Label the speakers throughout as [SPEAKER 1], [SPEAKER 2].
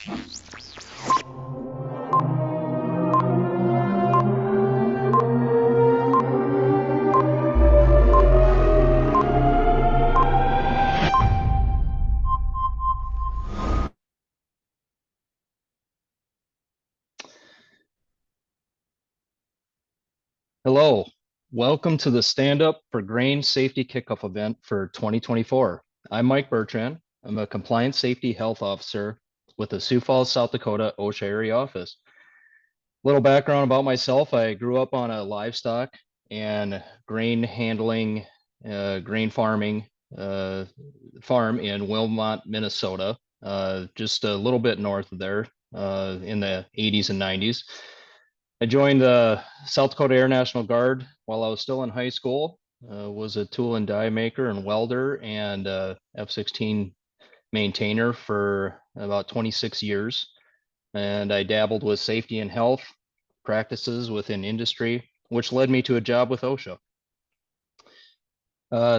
[SPEAKER 1] Hello, welcome to the Stand Up for Grain Safety Kickoff event for 2024. I'm Mike Bertrand. I'm a Compliance Safety Health Officer with the Sioux Falls, South Dakota OSHA area office. Little background about myself. I grew up on a livestock and grain handling, grain farming farm in Wilmot, Minnesota, just a little bit north of there in the 80s and 90s. I joined the South Dakota Air National Guard while I was still in high school. Was a tool and die maker and welder and F-16 maintainer for about 26 years. And I dabbled with safety and health practices within industry, which led me to a job with OSHA.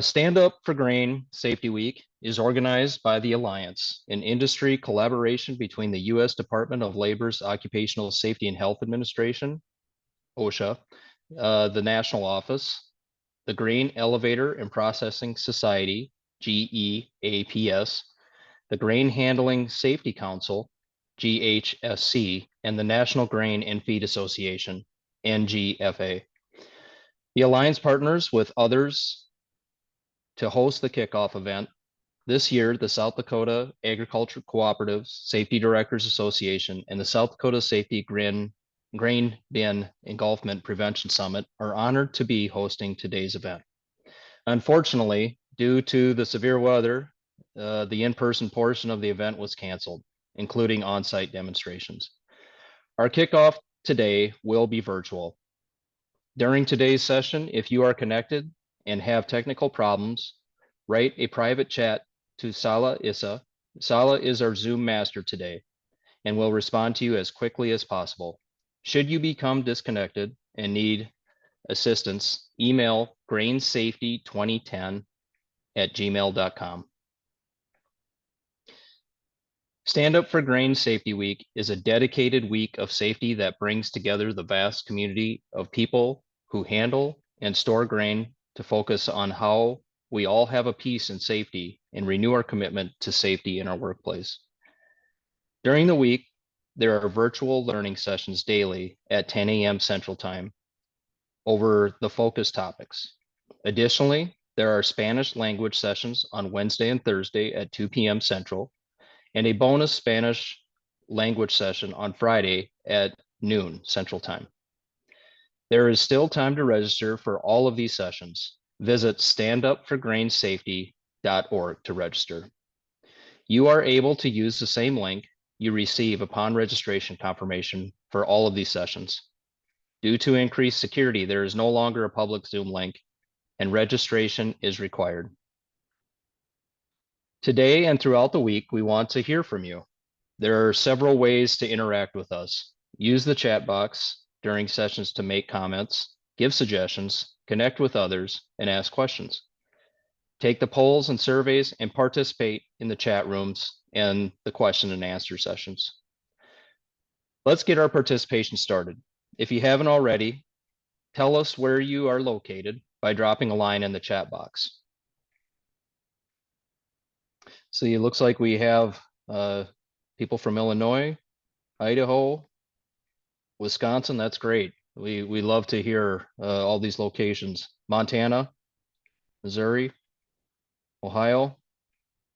[SPEAKER 1] Stand Up for Grain Safety Week is organized by the Alliance, an industry collaboration between the U.S. Department of Labor's Occupational Safety and Health Administration, OSHA, the National Office, the Grain Elevator and Processing Society, GEAPS, the Grain Handling Safety Council, GHSC, and the National Grain and Feed Association, NGFA. The Alliance partners with others to host the kickoff event. This year, the South Dakota Agriculture Cooperative Safety Directors Association and the South Dakota Safety Grain Bin Engulfment Prevention Summit are honored to be hosting today's event. Unfortunately, due to the severe weather, the in-person portion of the event was canceled, including on-site demonstrations. Our kickoff today will be virtual. During today's session, if you are connected and have technical problems, write a private chat to Sala Issa. Sala is our Zoom master today and will respond to you as quickly as possible. Should you become disconnected and need assistance, email grainsafety2010@gmail.com. Stand Up for Grain Safety Week is a dedicated week of safety that brings together the vast community of people who handle and store grain to focus on how we all have a peace and safety and renew our commitment to safety in our workplace. During the week, there are virtual learning sessions daily at 10 a.m. Central Time over the focus topics. Additionally, there are Spanish language sessions on Wednesday and Thursday at 2 p.m. Central, and a bonus Spanish language session on Friday at noon Central Time. There is still time to register for all of these sessions. Visit standupforgrainsafety.org to register. You are able to use the same link you receive upon registration confirmation for all of these sessions. Due to increased security, there is no longer a public Zoom link, and registration is required. Today and throughout the week, we want to hear from you. There are several ways to interact with us. Use the chat box during sessions to make comments, give suggestions, connect with others, and ask questions. Take the polls and surveys and participate in the chat rooms and the question and answer sessions. Let's get our participation started. If you haven't already, tell us where you are located by dropping a line in the chat box. See, it looks like we have people from Illinois, Idaho, Wisconsin. That's great. We love to hear all these locations. Montana, Missouri, Ohio.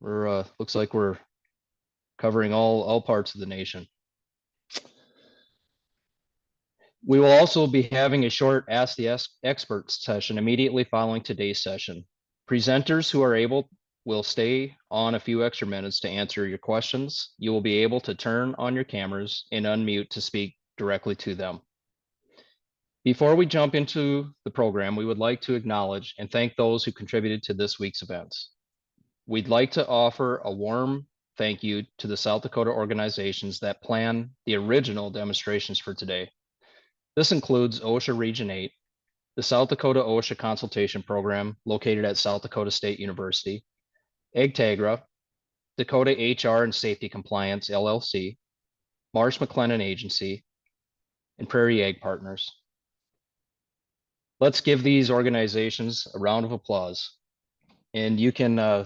[SPEAKER 1] We're looks like we're covering all parts of the nation. We will also be having a short Ask the Experts session immediately following today's session. Presenters who are able will stay on a few extra minutes to answer your questions. You will be able to turn on your cameras and unmute to speak directly to them. Before we jump into the program, we would like to acknowledge and thank those who contributed to this week's events. We'd like to offer a warm thank you to the South Dakota organizations that plan the original demonstrations for today. This includes OSHA Region 8, the South Dakota OSHA Consultation Program located at South Dakota State University, Agtegra, Dakota HR and Safety Compliance, LLC, Marsh McLennan Agency, and Prairie Ag Partners. Let's give these organizations a round of applause. And you can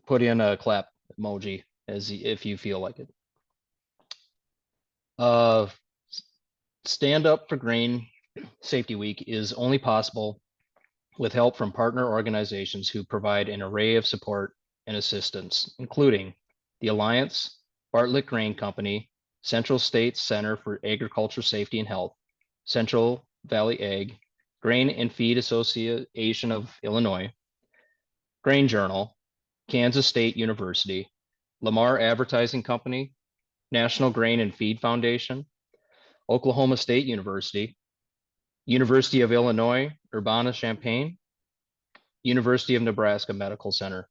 [SPEAKER 1] put in a clap emoji if you feel like it. Stand Up for Grain Safety Week is only possible with help from partner organizations who provide an array of support and assistance, including the Alliance, Bartlett Grain Company, Central States Center for Agriculture Safety and Health, Central Valley Ag, Grain and Feed Association of Illinois, Grain Journal, Kansas State University, Lamar Advertising Company, National Grain and Feed Foundation, Oklahoma State University, University of Illinois, Urbana-Champaign, University of Nebraska Medical Center.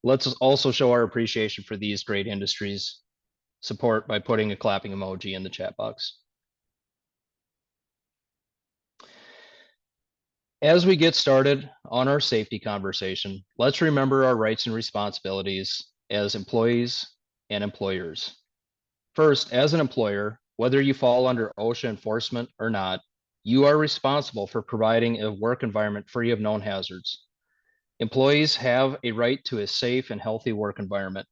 [SPEAKER 1] Let's also show our appreciation for these great industries' support by putting a clapping emoji in the chat box. As we get started on our safety conversation, let's remember our rights and responsibilities as employees and employers. First, as an employer, whether you fall under OSHA enforcement or not, you are responsible for providing a work environment free of known hazards. Employees have a right to a safe and healthy work environment,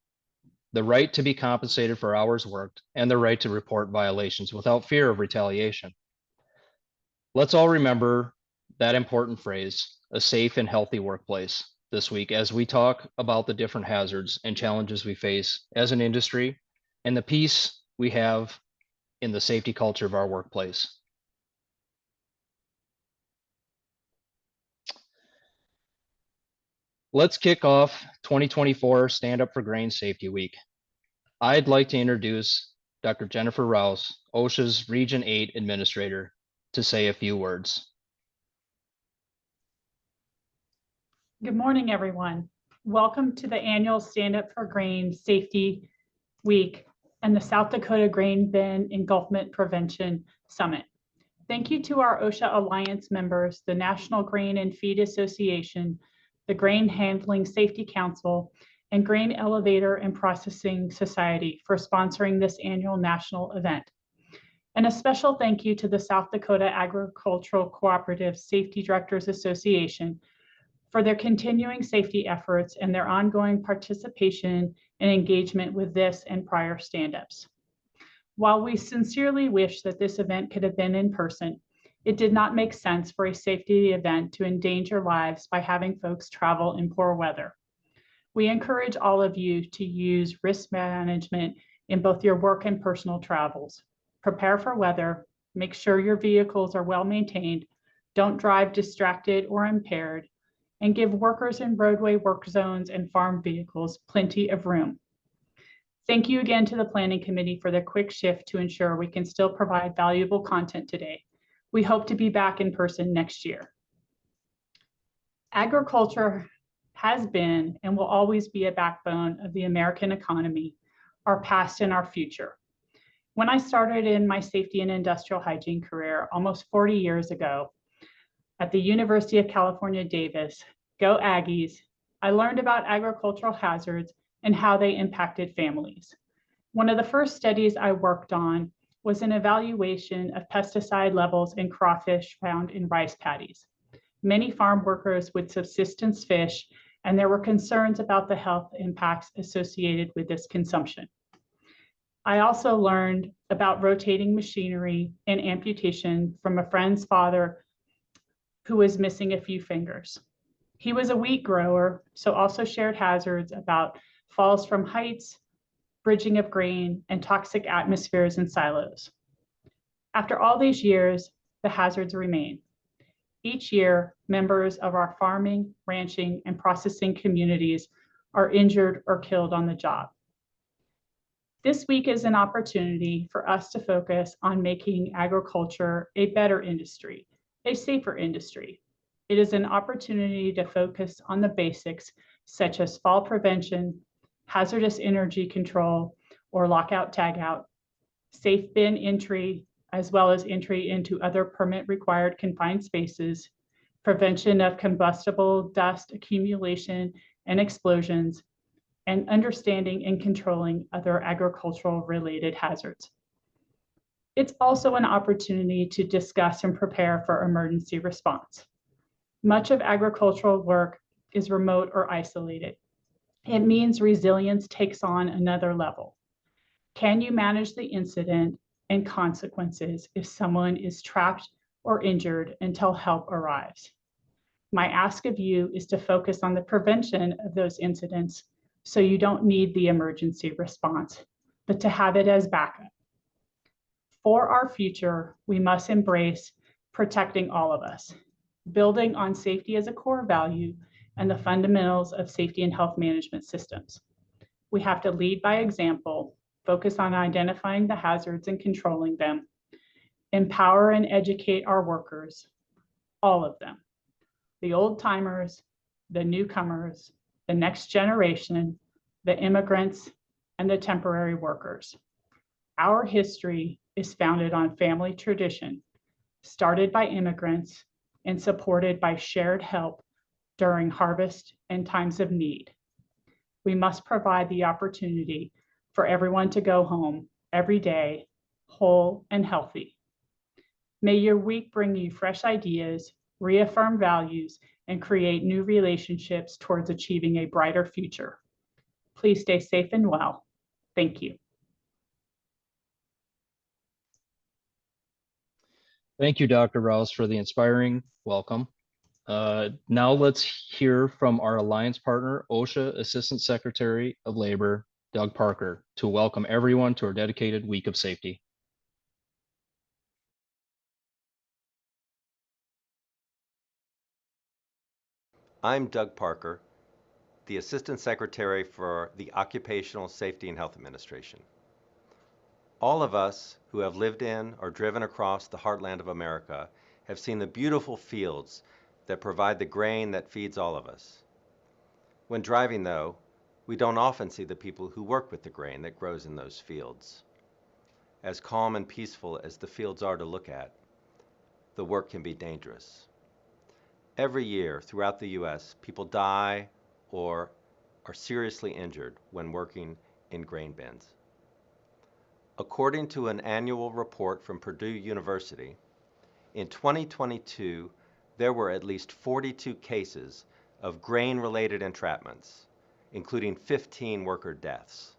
[SPEAKER 1] the right to be compensated for hours worked, and the right to report violations without fear of retaliation. Let's all remember that important phrase, a safe and healthy workplace, this week as we talk about the different hazards and challenges we face as an industry and the peace we have in the safety culture of our workplace. Let's kick off 2024 Stand Up for Grain Safety Week. I'd like to introduce Dr. Jennifer Rouse, OSHA's Region 8 Administrator, to say a few words.
[SPEAKER 2] Good morning, everyone. Welcome to the annual Stand Up for Grain Safety Week and the South Dakota Grain Bin Engulfment Prevention Summit. Thank you to our OSHA Alliance members, the National Grain and Feed Association, the Grain Handling Safety Council, and Grain Elevator and Processing Society for sponsoring this annual national event. And a special thank you to the South Dakota Agricultural Cooperative Safety Directors Association for their continuing safety efforts and their ongoing participation and engagement with this and prior stand-ups. While we sincerely wish that this event could have been in person, it did not make sense for a safety event to endanger lives by having folks travel in poor weather. We encourage all of you to use risk management in both your work and personal travels. Prepare for weather, make sure your vehicles are well maintained, don't drive distracted or impaired, and give workers in roadway work zones and farm vehicles plenty of room. Thank you again to the Planning Committee for their quick shift to ensure we can still provide valuable content today. We hope to be back in person next year. Agriculture has been and will always be a backbone of the American economy, our past and our future. When I started in my safety and industrial hygiene career almost 40 years ago at the University of California, Davis, go Aggies, I learned about agricultural hazards and how they impacted families. One of the first studies I worked on was an evaluation of pesticide levels in crawfish found in rice paddies. Many farm workers would subsistence fish, and there were concerns about the health impacts associated with this consumption. I also learned about rotating machinery and amputation from a friend's father who was missing a few fingers. He was a wheat grower, so also shared hazards about falls from heights, bridging of grain, and toxic atmospheres in silos. After all these years, the hazards remain. Each year, members of our farming, ranching, and processing communities are injured or killed on the job. This week is an opportunity for us to focus on making agriculture a better industry, a safer industry. It is an opportunity to focus on the basics such as fall prevention, hazardous energy control or lockout tagout, safe bin entry, as well as entry into other permit required confined spaces, prevention of combustible dust accumulation and explosions, and understanding and controlling other agricultural related hazards. It's also an opportunity to discuss and prepare for emergency response. Much of agricultural work is remote or isolated. It means resilience takes on another level. Can you manage the incident and consequences if someone is trapped or injured until help arrives? My ask of you is to focus on the prevention of those incidents so you don't need the emergency response, but to have it as backup. For our future, we must embrace protecting all of us, building on safety as a core value and the fundamentals of safety and health management systems. We have to lead by example, focus on identifying the hazards and controlling them, empower and educate our workers, all of them, the old timers, the newcomers, the next generation, the immigrants, and the temporary workers. Our history is founded on family tradition, started by immigrants and supported by shared help during harvest and times of need. We must provide the opportunity for everyone to go home every day, whole and healthy. May your week bring you fresh ideas, reaffirm values, and create new relationships towards achieving a brighter future. Please stay safe and well. Thank you.
[SPEAKER 1] Thank you, Dr. Rouse, for the inspiring welcome. Now let's hear from our alliance partner, OSHA Assistant Secretary of Labor, Doug Parker, to welcome everyone to our dedicated week of safety.
[SPEAKER 3] I'm Doug Parker, the Assistant Secretary for the Occupational Safety and Health Administration. All of us who have lived in or driven across the heartland of America have seen the beautiful fields that provide the grain that feeds all of us. When driving, though, we don't often see the people who work with the grain that grows in those fields. As calm and peaceful as the fields are to look at, the work can be dangerous. Every year throughout the U.S., people die or are seriously injured when working in grain bins. According to an annual report from Purdue University, in 2022, there were at least 42 cases of grain-related entrapments, including 15 worker deaths.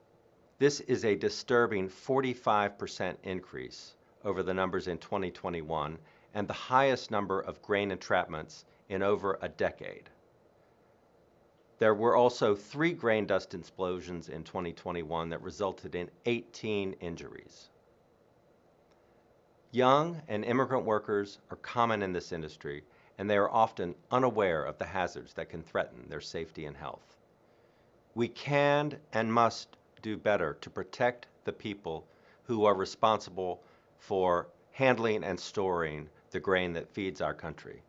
[SPEAKER 3] This is a disturbing 45% increase over the numbers in 2021 and the highest number of grain entrapments in over a decade. There were also 3 grain dust explosions in 2021 that resulted in 18 injuries. Young and immigrant workers are common in this industry, and they are often unaware of the hazards that can threaten their safety and health. We can and must do better to protect the people who are responsible for handling and storing the grain that feeds our country.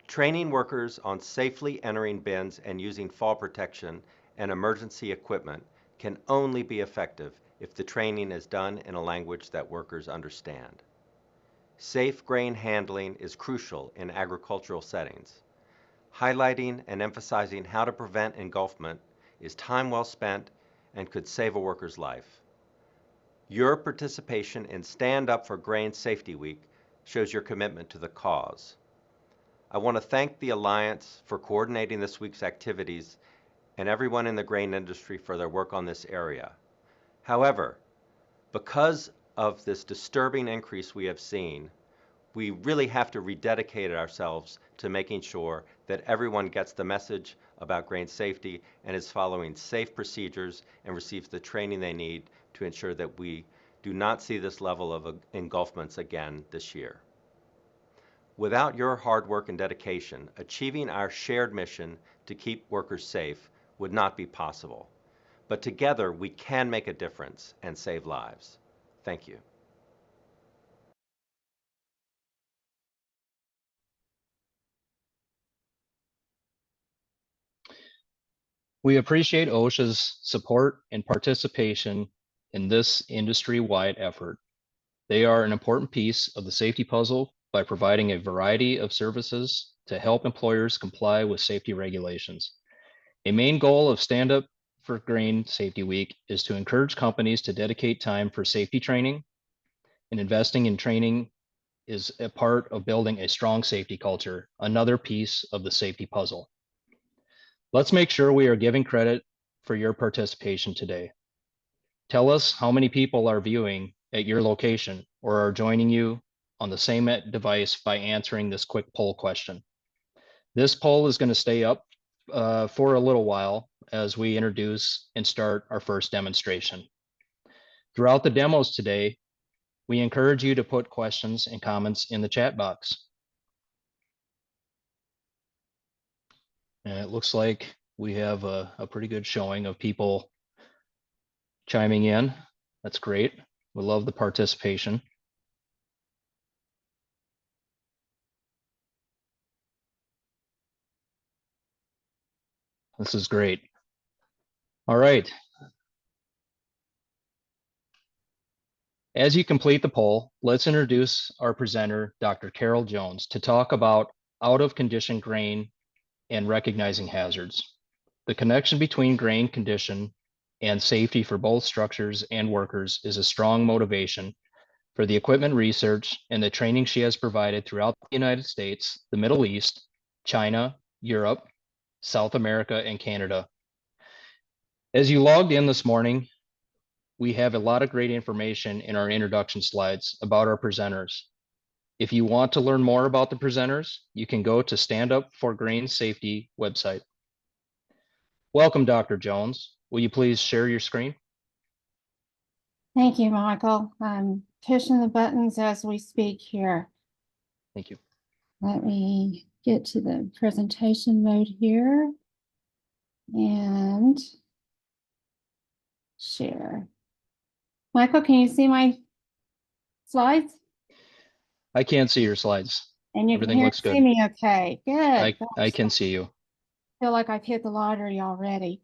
[SPEAKER 3] Training workers on safely entering bins and using fall protection and emergency equipment can only be effective if the training is done in a language that workers understand. Safe grain handling is crucial in agricultural settings. Highlighting and emphasizing how to prevent engulfment is time well spent and could save a worker's life. Your participation in Stand Up for Grain Safety Week shows your commitment to the cause. I want to thank the Alliance for coordinating this week's activities and everyone in the grain industry for their work on this area. However, because of this disturbing increase we have seen, we really have to rededicate ourselves to making sure that everyone gets the message about grain safety and is following safe procedures and receives the training they need to ensure that we do not see this level of engulfments again this year. Without your hard work and dedication, achieving our shared mission to keep workers safe would not be possible. But together, we can make a difference and save lives. Thank you.
[SPEAKER 1] We appreciate OSHA's support and participation in this industry-wide effort. They are an important piece of the safety puzzle by providing a variety of services to help employers comply with safety regulations. A main goal of Stand Up for Grain Safety Week is to encourage companies to dedicate time for safety training, and investing in training is a part of building a strong safety culture, another piece of the safety puzzle. Let's make sure we are giving credit for your participation today. Tell us how many people are viewing at your location or are joining you on the same device by answering this quick poll question. This poll is going to stay up for a little while as we introduce and start our first demonstration. Throughout the demos today, we encourage you to put questions and comments in the chat box. And it looks like we have a pretty good showing of people chiming in. That's great. We love the participation. This is great. All right. As you complete the poll, let's introduce our presenter, Dr. Carol Jones, to talk about out of condition grain and recognizing hazards. The connection between grain condition and safety for both structures and workers is a strong motivation for the equipment research and the training she has provided throughout the United States, the Middle East, China, Europe, South America, and Canada. As you logged in this morning, we have a lot of great information in our introduction slides about our presenters. If you want to learn more about the presenters, you can go to Stand Up for Grain Safety website. Welcome, Dr. Jones. Will you please share your screen?
[SPEAKER 4] Thank you, Michael. I'm pushing the buttons as we speak here.
[SPEAKER 1] Thank you.
[SPEAKER 4] Let me get to the presentation mode here and share. Michael, can you see my slides?
[SPEAKER 1] I can't see your slides.
[SPEAKER 4] And you
[SPEAKER 1] Everything
[SPEAKER 4] can
[SPEAKER 1] looks
[SPEAKER 4] see
[SPEAKER 1] good.
[SPEAKER 4] me okay. Good.
[SPEAKER 1] I can see you.
[SPEAKER 4] Feel like I've hit the lottery already.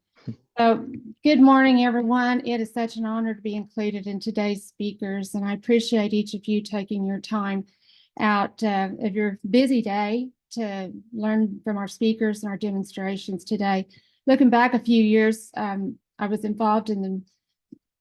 [SPEAKER 4] So good morning, everyone. It is such an honor to be included in today's speakers, and I appreciate each of you taking your time out of your busy day to learn from our speakers and our demonstrations today. Looking back a few years, I was involved in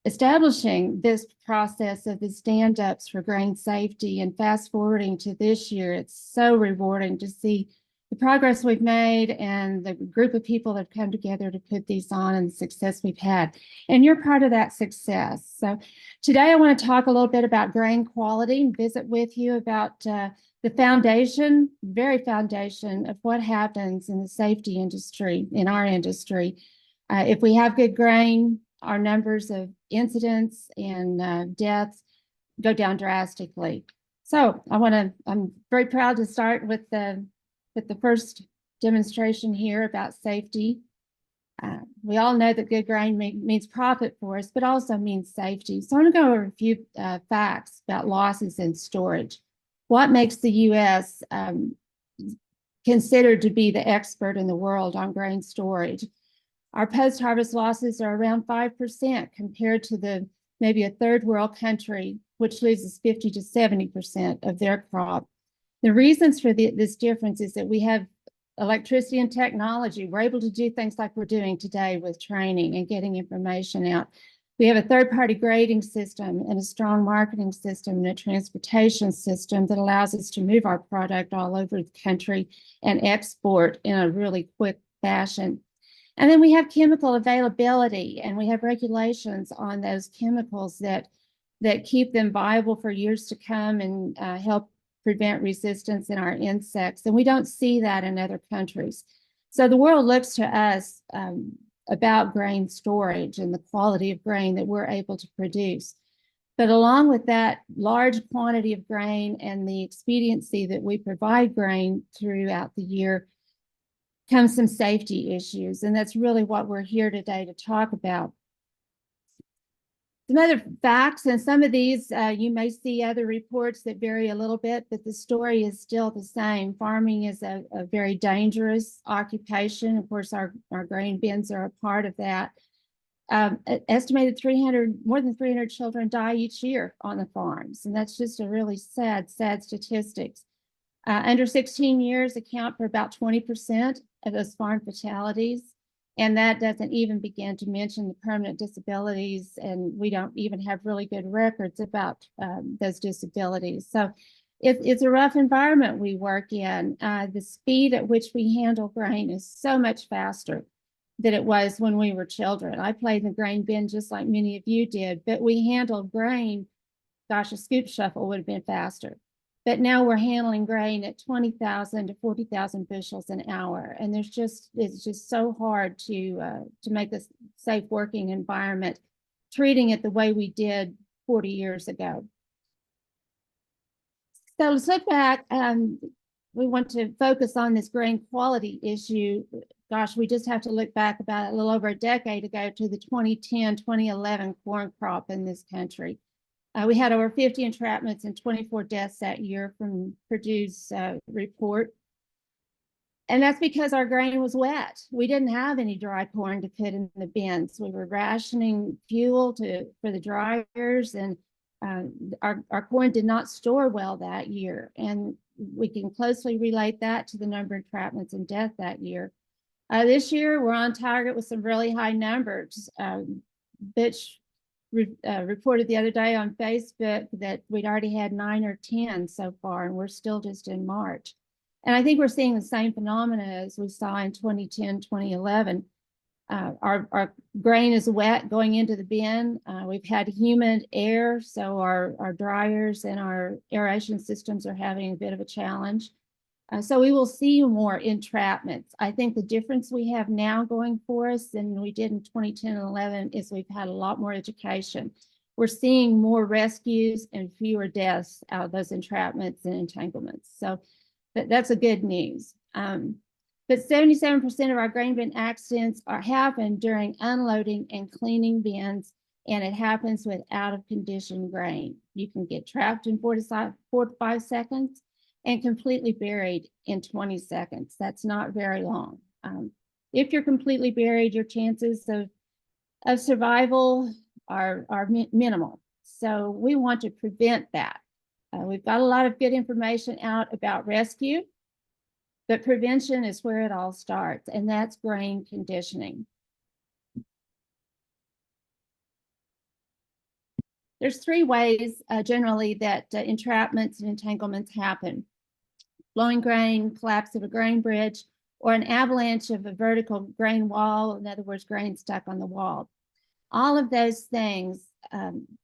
[SPEAKER 4] establishing this process of the stand-ups for grain safety, and fast forwarding to this year, it's so rewarding to see the progress we've made and the group of people that have come together to put these on and the success we've had. And you're part of that success. So today I want to talk a little bit about grain quality and visit with you about the foundation, very foundation of what happens in the safety industry, in our industry. If we have good grain, our numbers of incidents and deaths go down drastically. So I'm very proud to start with the first demonstration here about safety. We all know that good grain means profit for us, but also means safety. So I'm going to go over a few facts about losses in storage. What makes the U.S. Considered to be the expert in the world on grain storage? Our post-harvest losses are around 5% compared to maybe a third world country, which loses 50 to 70% of their crop. The reasons for this difference is that we have electricity and technology. We're able to do things like we're doing today with training and getting information out. We have a third-party grading system and a strong marketing system and a transportation system that allows us to move our product all over the country and export in a really quick fashion. And then we have chemical availability, and we have regulations on those chemicals that keep them viable for years to come and help prevent resistance in our insects. And we don't see that in other countries. So the world looks to us about grain storage and the quality of grain that we're able to produce. But along with that large quantity of grain and the expediency that we provide grain throughout the year comes some safety issues. And that's really what we're here today to talk about. Some other facts, and some of these you may see other reports that vary a little bit, but the story is still the same. Farming is a very dangerous occupation. Of course, our grain bins are a part of that. Estimated more than 300 children die each year on the farms, and that's just a really sad statistics. Under 16 years account for about 20% of those farm fatalities. And that doesn't even begin to mention the permanent disabilities, and we don't even have really good records about those disabilities. So it's a rough environment we work in. The speed at which we handle grain is so much faster than it was when we were children. I played in the grain bin just like many of you did, but we handled grain. Gosh, a scoop shuffle would have been faster. But now we're handling grain at 20,000 to 40,000 bushels an hour. And it's just so hard to make a safe working environment, treating it the way we did 40 years ago. So let's look back. We want to focus on this grain quality issue. Gosh, we just have to look back about a little over a decade ago to the 2010-2011 corn crop in this country. We had over 50 entrapments and 24 deaths that year from Purdue's report. And that's because our grain was wet. We didn't have any dry corn to put in the bins. We were rationing fuel for the dryers, and our corn did not store well that year. And we can closely relate that to the number of entrapments and death that year. This year, we're on target with some really high numbers. Bitch reported the other day on Facebook that we'd already had 9 or 10 so far, and we're still just in March. And I think we're seeing the same phenomena as we saw in 2010, 2011. Our grain is wet going into the bin. We've had humid air, so our dryers and our aeration systems are having a bit of a challenge. So we will see more entrapments. I think the difference we have now going for us than we did in 2010 and 11 is we've had a lot more education. We're seeing more rescues and fewer deaths out of those entrapments and entanglements. So that's a good news. But 77% of our grain bin accidents happen during unloading and cleaning bins, and it happens with out of condition grain. You can get trapped in 4 to 5 seconds and completely buried in 20 seconds. That's not very long. If you're completely buried, your chances of survival are minimal. So we want to prevent that. We've got a lot of good information out about rescue, but prevention is where it all starts, and that's grain conditioning. There's 3 ways generally that entrapments and entanglements happen: blowing grain, collapse of a grain bridge, or an avalanche of a vertical grain wall, in other words, grain stuck on the wall. All of those things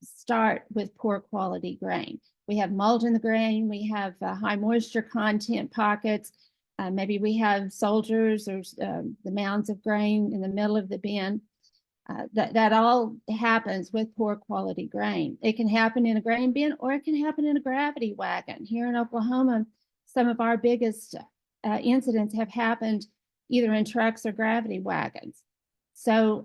[SPEAKER 4] start with poor quality grain. We have mold in the grain, we have high moisture content pockets, maybe we have soldiers or the mounds of grain in the middle of the bin. That all happens with poor quality grain. It can happen in a grain bin, or it can happen in a gravity wagon. Here in Oklahoma, some of our biggest incidents have happened either in trucks or gravity wagons. So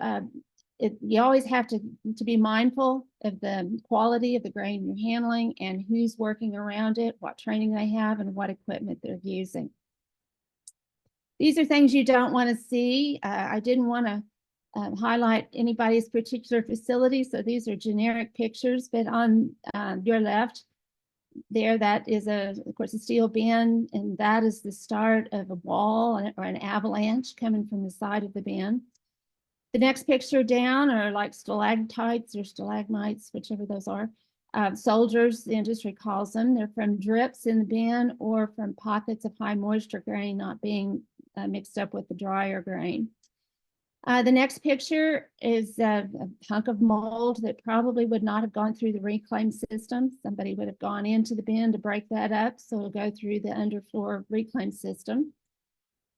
[SPEAKER 4] you always have to be mindful of the quality of the grain you're handling and who's working around it, what training they have, and what equipment they're using. These are things you don't want to see. I didn't want to highlight anybody's particular facility, so these are generic pictures, but on your left there, that is of course a steel bin, and that is the start of a wall or an avalanche coming from the side of the bin. The next picture down are like stalactites or stalagmites, whichever those are. Soldiers, the industry calls them. They're from drips in the bin or from pockets of high moisture grain not being mixed up with the drier grain. The next picture is a hunk of mold that probably would not have gone through the reclaim system. Somebody would have gone into the bin to break that up, so it'll go through the underfloor reclaim system.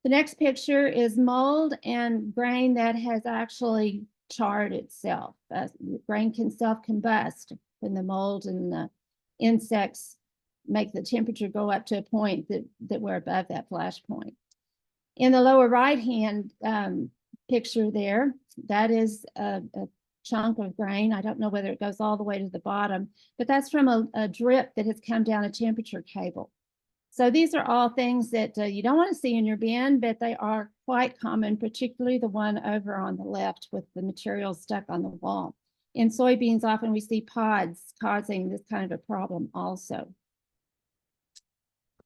[SPEAKER 4] The next picture is mold and grain that has actually charred itself. Grain can self-combust when the mold and the insects make the temperature go up to a point that we're above that flash point. In the lower right-hand picture there, that is a chunk of grain. I don't know whether it goes all the way to the bottom, but that's from a drip that has come down a temperature cable. So these are all things that you don't want to see in your bin, but they are quite common, particularly the one over on the left with the material stuck on the wall. In soybeans, often we see pods causing this kind of a problem also.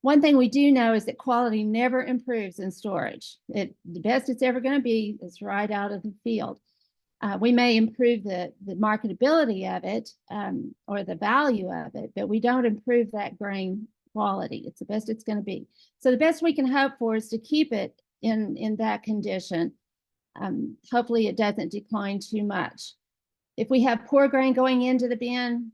[SPEAKER 4] One thing we do know is that quality never improves in storage. The best it's ever going to be is right out of the field. We may improve the marketability of it or the value of it, but we don't improve that grain quality. It's the best it's going to be. So the best we can hope for is to keep it in that condition. Hopefully it doesn't decline too much. If we have poor grain going into the bin,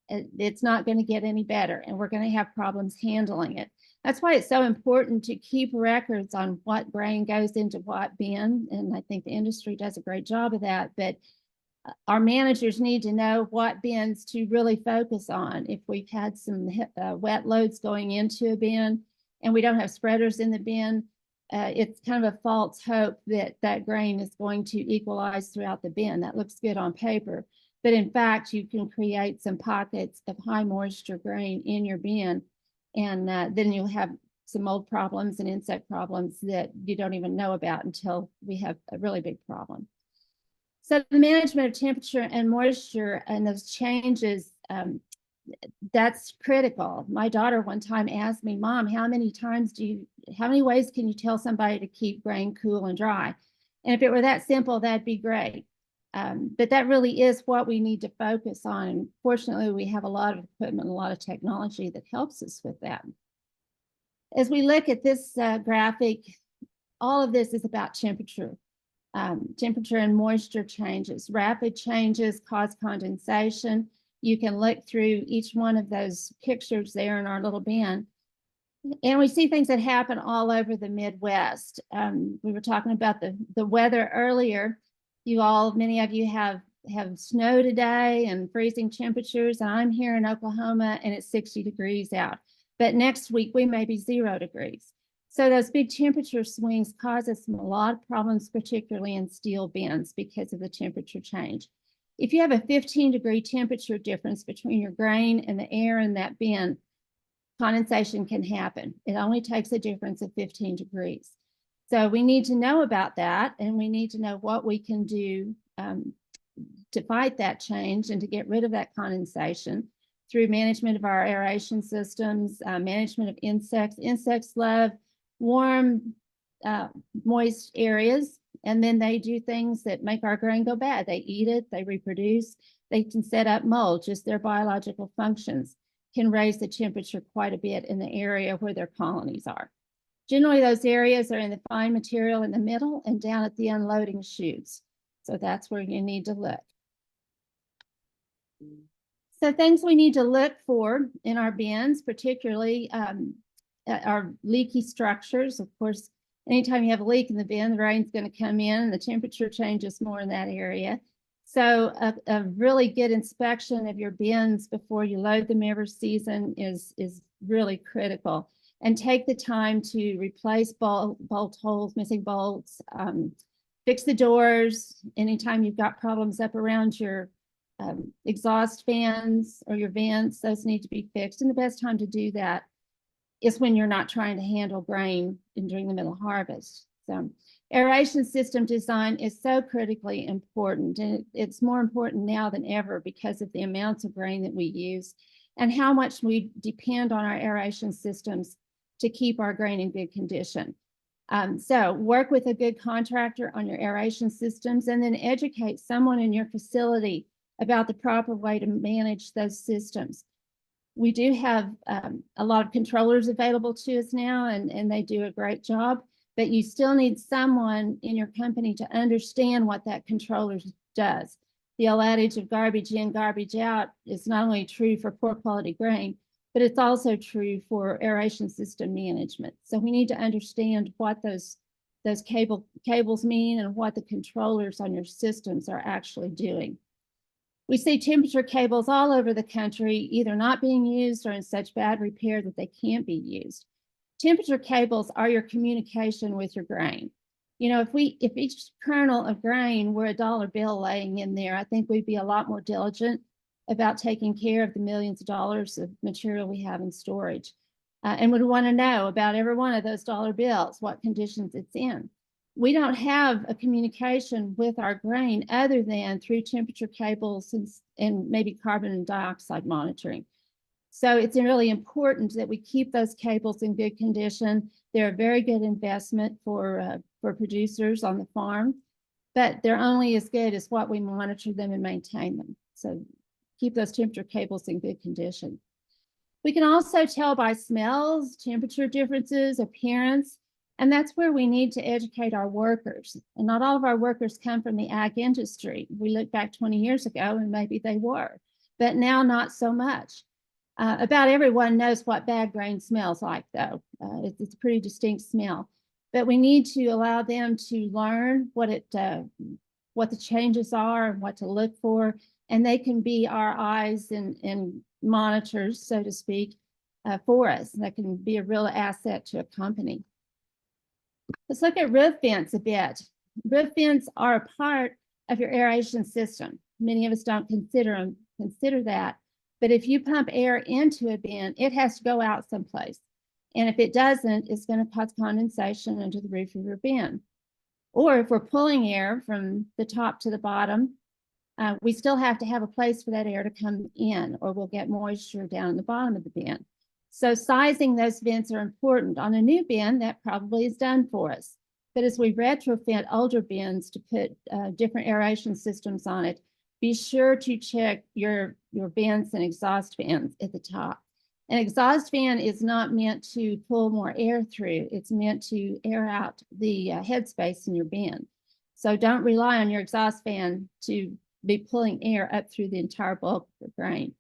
[SPEAKER 4] it's not going to get any better, and we're going to have problems handling it. That's why it's so important to keep records on what grain goes into what bin, and I think the industry does a great job of that, but our managers need to know what bins to really focus on. If we've had some wet loads going into a bin and we don't have spreaders in the bin, it's kind of a false hope that that grain is going to equalize throughout the bin. That looks good on paper, but in fact, you can create some pockets of high moisture grain in your bin, and then you'll have some mold problems and insect problems that you don't even know about until we have a really big problem. So the management of temperature and moisture and those changes, that's critical. My daughter one time asked me, Mom, how many ways can you tell somebody to keep grain cool and dry? And if it were that simple, that'd be great. But that really is what we need to focus on. And fortunately, we have a lot of equipment, a lot of technology that helps us with that. As we look at this graphic, all of this is about temperature. Temperature and moisture changes. Rapid changes cause condensation. You can look through each one of those pictures there in our little bin. And we see things that happen all over the Midwest. We were talking about the weather earlier. Many of you have snow today and freezing temperatures. And I'm here in Oklahoma and it's 60 degrees out. But next week we may be 0 degrees. So those big temperature swings cause us a lot of problems, particularly in steel bins because of the temperature change. If you have a 15-degree temperature difference between your grain and the air in that bin, condensation can happen. It only takes a difference of 15 degrees. So we need to know about that, and we need to know what we can do to fight that change and to get rid of that condensation through management of our aeration systems, management of insects. Insects love warm, moist areas, and then they do things that make our grain go bad. They eat it, they reproduce, they can set up mold. Just their biological functions can raise the temperature quite a bit in the area where their colonies are. Generally, those areas are in the fine material in the middle and down at the unloading chutes. So that's where you need to look. So things we need to look for in our bins, particularly are leaky structures. Of course, anytime you have a leak in the bin, the rain's going to come in and the temperature changes more in that area. So a really good inspection of your bins before you load them every season is really critical. And take the time to replace bolt holes, missing bolts, fix the doors. Anytime you've got problems up around your exhaust fans or your vents, those need to be fixed. And the best time to do that is when you're not trying to handle grain during the middle harvest. So aeration system design is so critically important, and it's more important now than ever because of the amounts of grain that we use and how much we depend on our aeration systems to keep our grain in good condition. So work with a good contractor on your aeration systems, and then educate someone in your facility about the proper way to manage those systems. We do have a lot of controllers available to us now, and they do a great job, but you still need someone in your company to understand what that controller does. The old adage of garbage in, garbage out is not only true for poor quality grain, but it's also true for aeration system management. So we need to understand what those cables mean and what the controllers on your systems are actually doing. We see temperature cables all over the country, either not being used or in such bad repair that they can't be used. Temperature cables are your communication with your grain. You know, if each kernel of grain were a dollar bill laying in there, I think we'd be a lot more diligent about taking care of the millions of dollars of material we have in storage, and would want to know about every one of those dollar bills, what conditions it's in. We don't have a communication with our grain other than through temperature cables and maybe carbon dioxide monitoring. So it's really important that we keep those cables in good condition. They're a very good investment for producers on the farm, but they're only as good as what we monitor them and maintain them. So keep those temperature cables in good condition. We can also tell by smells, temperature differences, appearance, and that's where we need to educate our workers. And not all of our workers come from the ag industry. We look back 20 years ago and maybe they were, but now not so much. About everyone knows what bad grain smells like, though. It's a pretty distinct smell. But we need to allow them to learn what the changes are and what to look for, and they can be our eyes and monitors, so to speak, for us. That can be a real asset to a company. Let's look at roof vents a bit. Roof vents are a part of your aeration system. Many of us don't consider that. But if you pump air into a bin, it has to go out someplace. And if it doesn't, it's going to cause condensation into the roof of your bin. Or if we're pulling air from the top to the bottom, we still have to have a place for that air to come in, or we'll get moisture down in the bottom of the bin. So sizing those vents are important. On a new bin, that probably is done for us. But as we retrofit older bins to put different aeration systems on it, be sure to check your vents and exhaust fans at the top. An exhaust fan is not meant to pull more air through. It's meant to air out the headspace in your bin. So don't rely on your exhaust fan to be pulling air up through the entire bulk of the grain.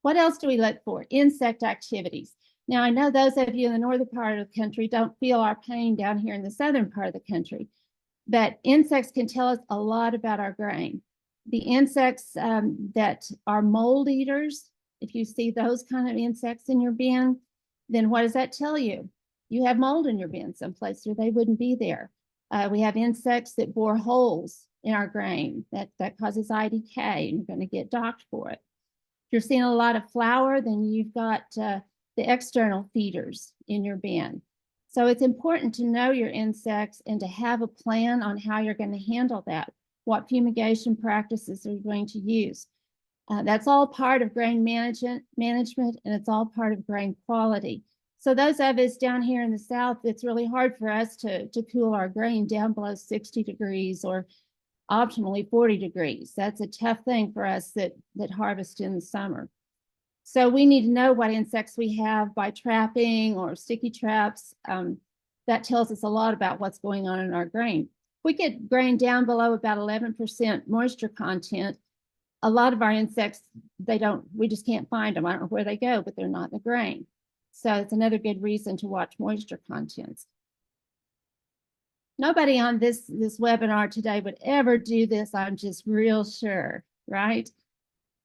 [SPEAKER 4] What else do we look for? Insect activities. Now, I know those of you in the northern part of the country don't feel our pain down here in the southern part of the country, but insects can tell us a lot about our grain. The insects that are mold eaters, if you see those kind of insects in your bin, then what does that tell you? You have mold in your bin someplace or they wouldn't be there. We have insects that bore holes in our grain that causes IDK, and you're going to get docked for it. If you're seeing a lot of flour, then you've got the external feeders in your bin. So it's important to know your insects and to have a plan on how you're going to handle that. What fumigation practices are you going to use? That's all part of grain management, and it's all part of grain quality. So those of us down here in the South, it's really hard for us to cool our grain down below 60 degrees or optimally 40 degrees. That's a tough thing for us that harvest in the summer. So we need to know what insects we have by trapping or sticky traps. That tells us a lot about what's going on in our grain. If we get grain down below about 11% moisture content, a lot of our insects, we just can't find them. I don't know where they go, but they're not in the grain. So it's another good reason to watch moisture contents. Nobody on this webinar today would ever do this, I'm just real sure, right?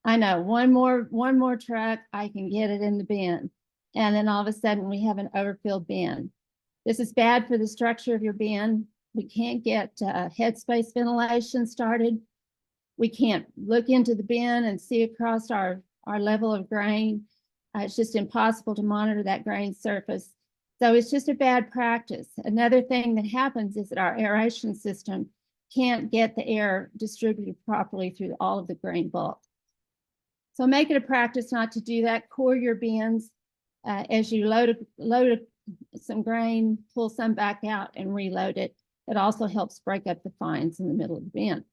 [SPEAKER 4] I know one more truck, I can get it in the bin. And then all of a sudden we have an overfilled bin. This is bad for the structure of your bin. We can't get headspace ventilation started. We can't look into the bin and see across our level of grain. It's just impossible to monitor that grain surface. So it's just a bad practice. Another thing that happens is that our aeration system can't get the air distributed properly through all of the grain bulk. So make it a practice not to do that. Core your bins as you load some grain, pull some back out and reload it. It also helps break up the fines in the middle of the bin.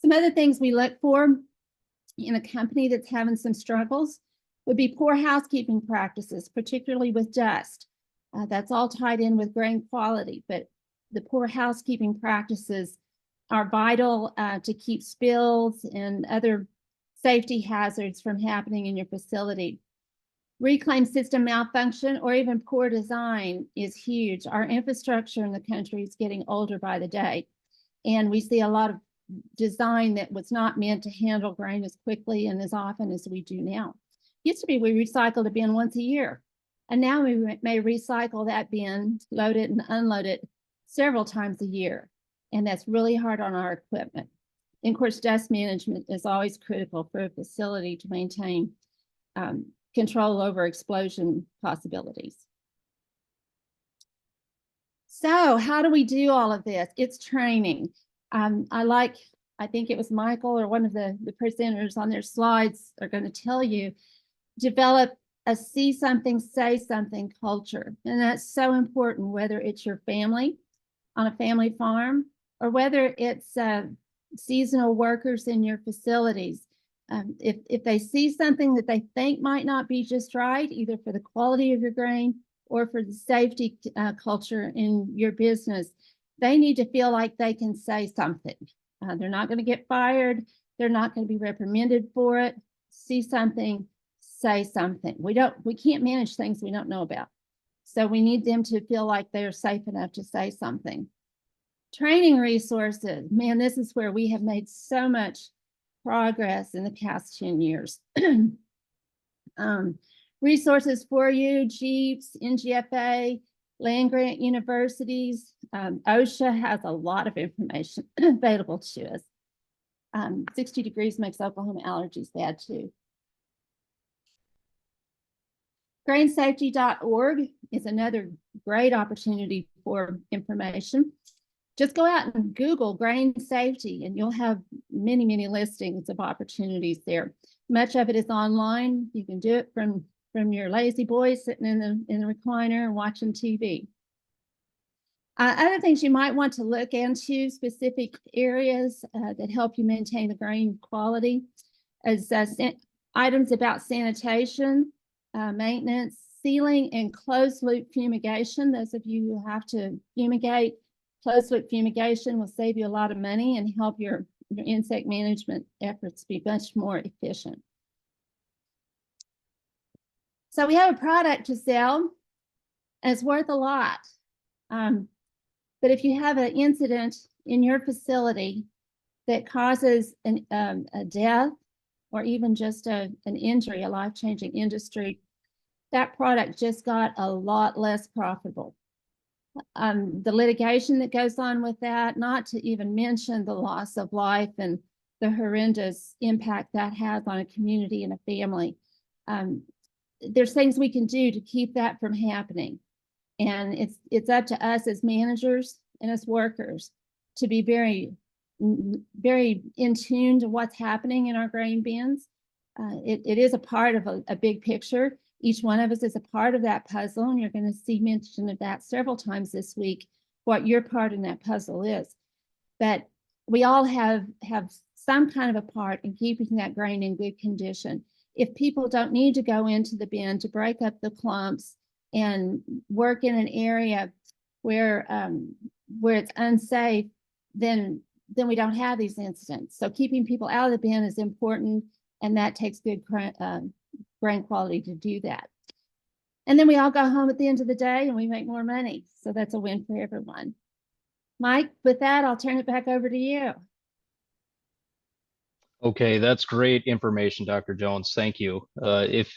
[SPEAKER 4] Some other things we look for in a company that's having some struggles would be poor housekeeping practices, particularly with dust. That's all tied in with grain quality, but the poor housekeeping practices are vital to keep spills and other safety hazards from happening in your facility. Reclaim system malfunction or even poor design is huge. Our infrastructure in the country is getting older by the day, and we see a lot of design that was not meant to handle grain as quickly and as often as we do now. Used to be we recycled a bin once a year, and now we may recycle that bin, load it and unload it several times a year, and that's really hard on our equipment. And of course, dust management is always critical for a facility to maintain control over explosion possibilities. So how do we do all of this? It's training. I think it was Michael or one of the presenters on their slides are going to tell you, develop a see something, say something culture. And that's so important, whether it's your family on a family farm or whether it's seasonal workers in your facilities. If they see something that they think might not be just right, either for the quality of your grain or for the safety culture in your business, they need to feel like they can say something. They're not going to get fired. They're not going to be reprimanded for it. See something, say something. We can't manage things we don't know about. So we need them to feel like they're safe enough to say something. Training resources, man, this is where we have made so much progress in the past 10 years. Resources for you, Jeeps, NGFA, land grant universities. OSHA has a lot of information available to us. 60 degrees makes Oklahoma allergies bad too. Grainsafety.org is another great opportunity for information. Just go out and Google grain safety and you'll have many, many listings of opportunities there. Much of it is online. You can do it from your lazy boy sitting in the recliner and watching TV. Other things you might want to look into, specific areas that help you maintain the grain quality, is items about sanitation, maintenance, sealing, and closed loop fumigation. Those of you who have to fumigate, closed loop fumigation will save you a lot of money and help your insect management efforts be much more efficient. So we have a product to sell, and it's worth a lot. But if you have an incident in your facility that causes a death or even just an injury, a life-changing industry, that product just got a lot less profitable. The litigation that goes on with that, not to even mention the loss of life and the horrendous impact that has on a community and a family. There's things we can do to keep that from happening. And it's up to us as managers and as workers to be very, very in tune to what's happening in our grain bins. It is a part of a big picture. Each one of us is a part of that puzzle, and you're going to see mention of that several times this week, what your part in that puzzle is. But we all have some kind of a part in keeping that grain in good condition. If people don't need to go into the bin to break up the clumps and work in an area where it's unsafe, then we don't have these incidents. So keeping people out of the bin is important, and that takes good grain quality to do that. And then we all go home at the end of the day and we make more money. So that's a win for everyone. Mike, with that, I'll turn it back over to you.
[SPEAKER 1] Okay, that's great information, Dr. Jones. Thank you. If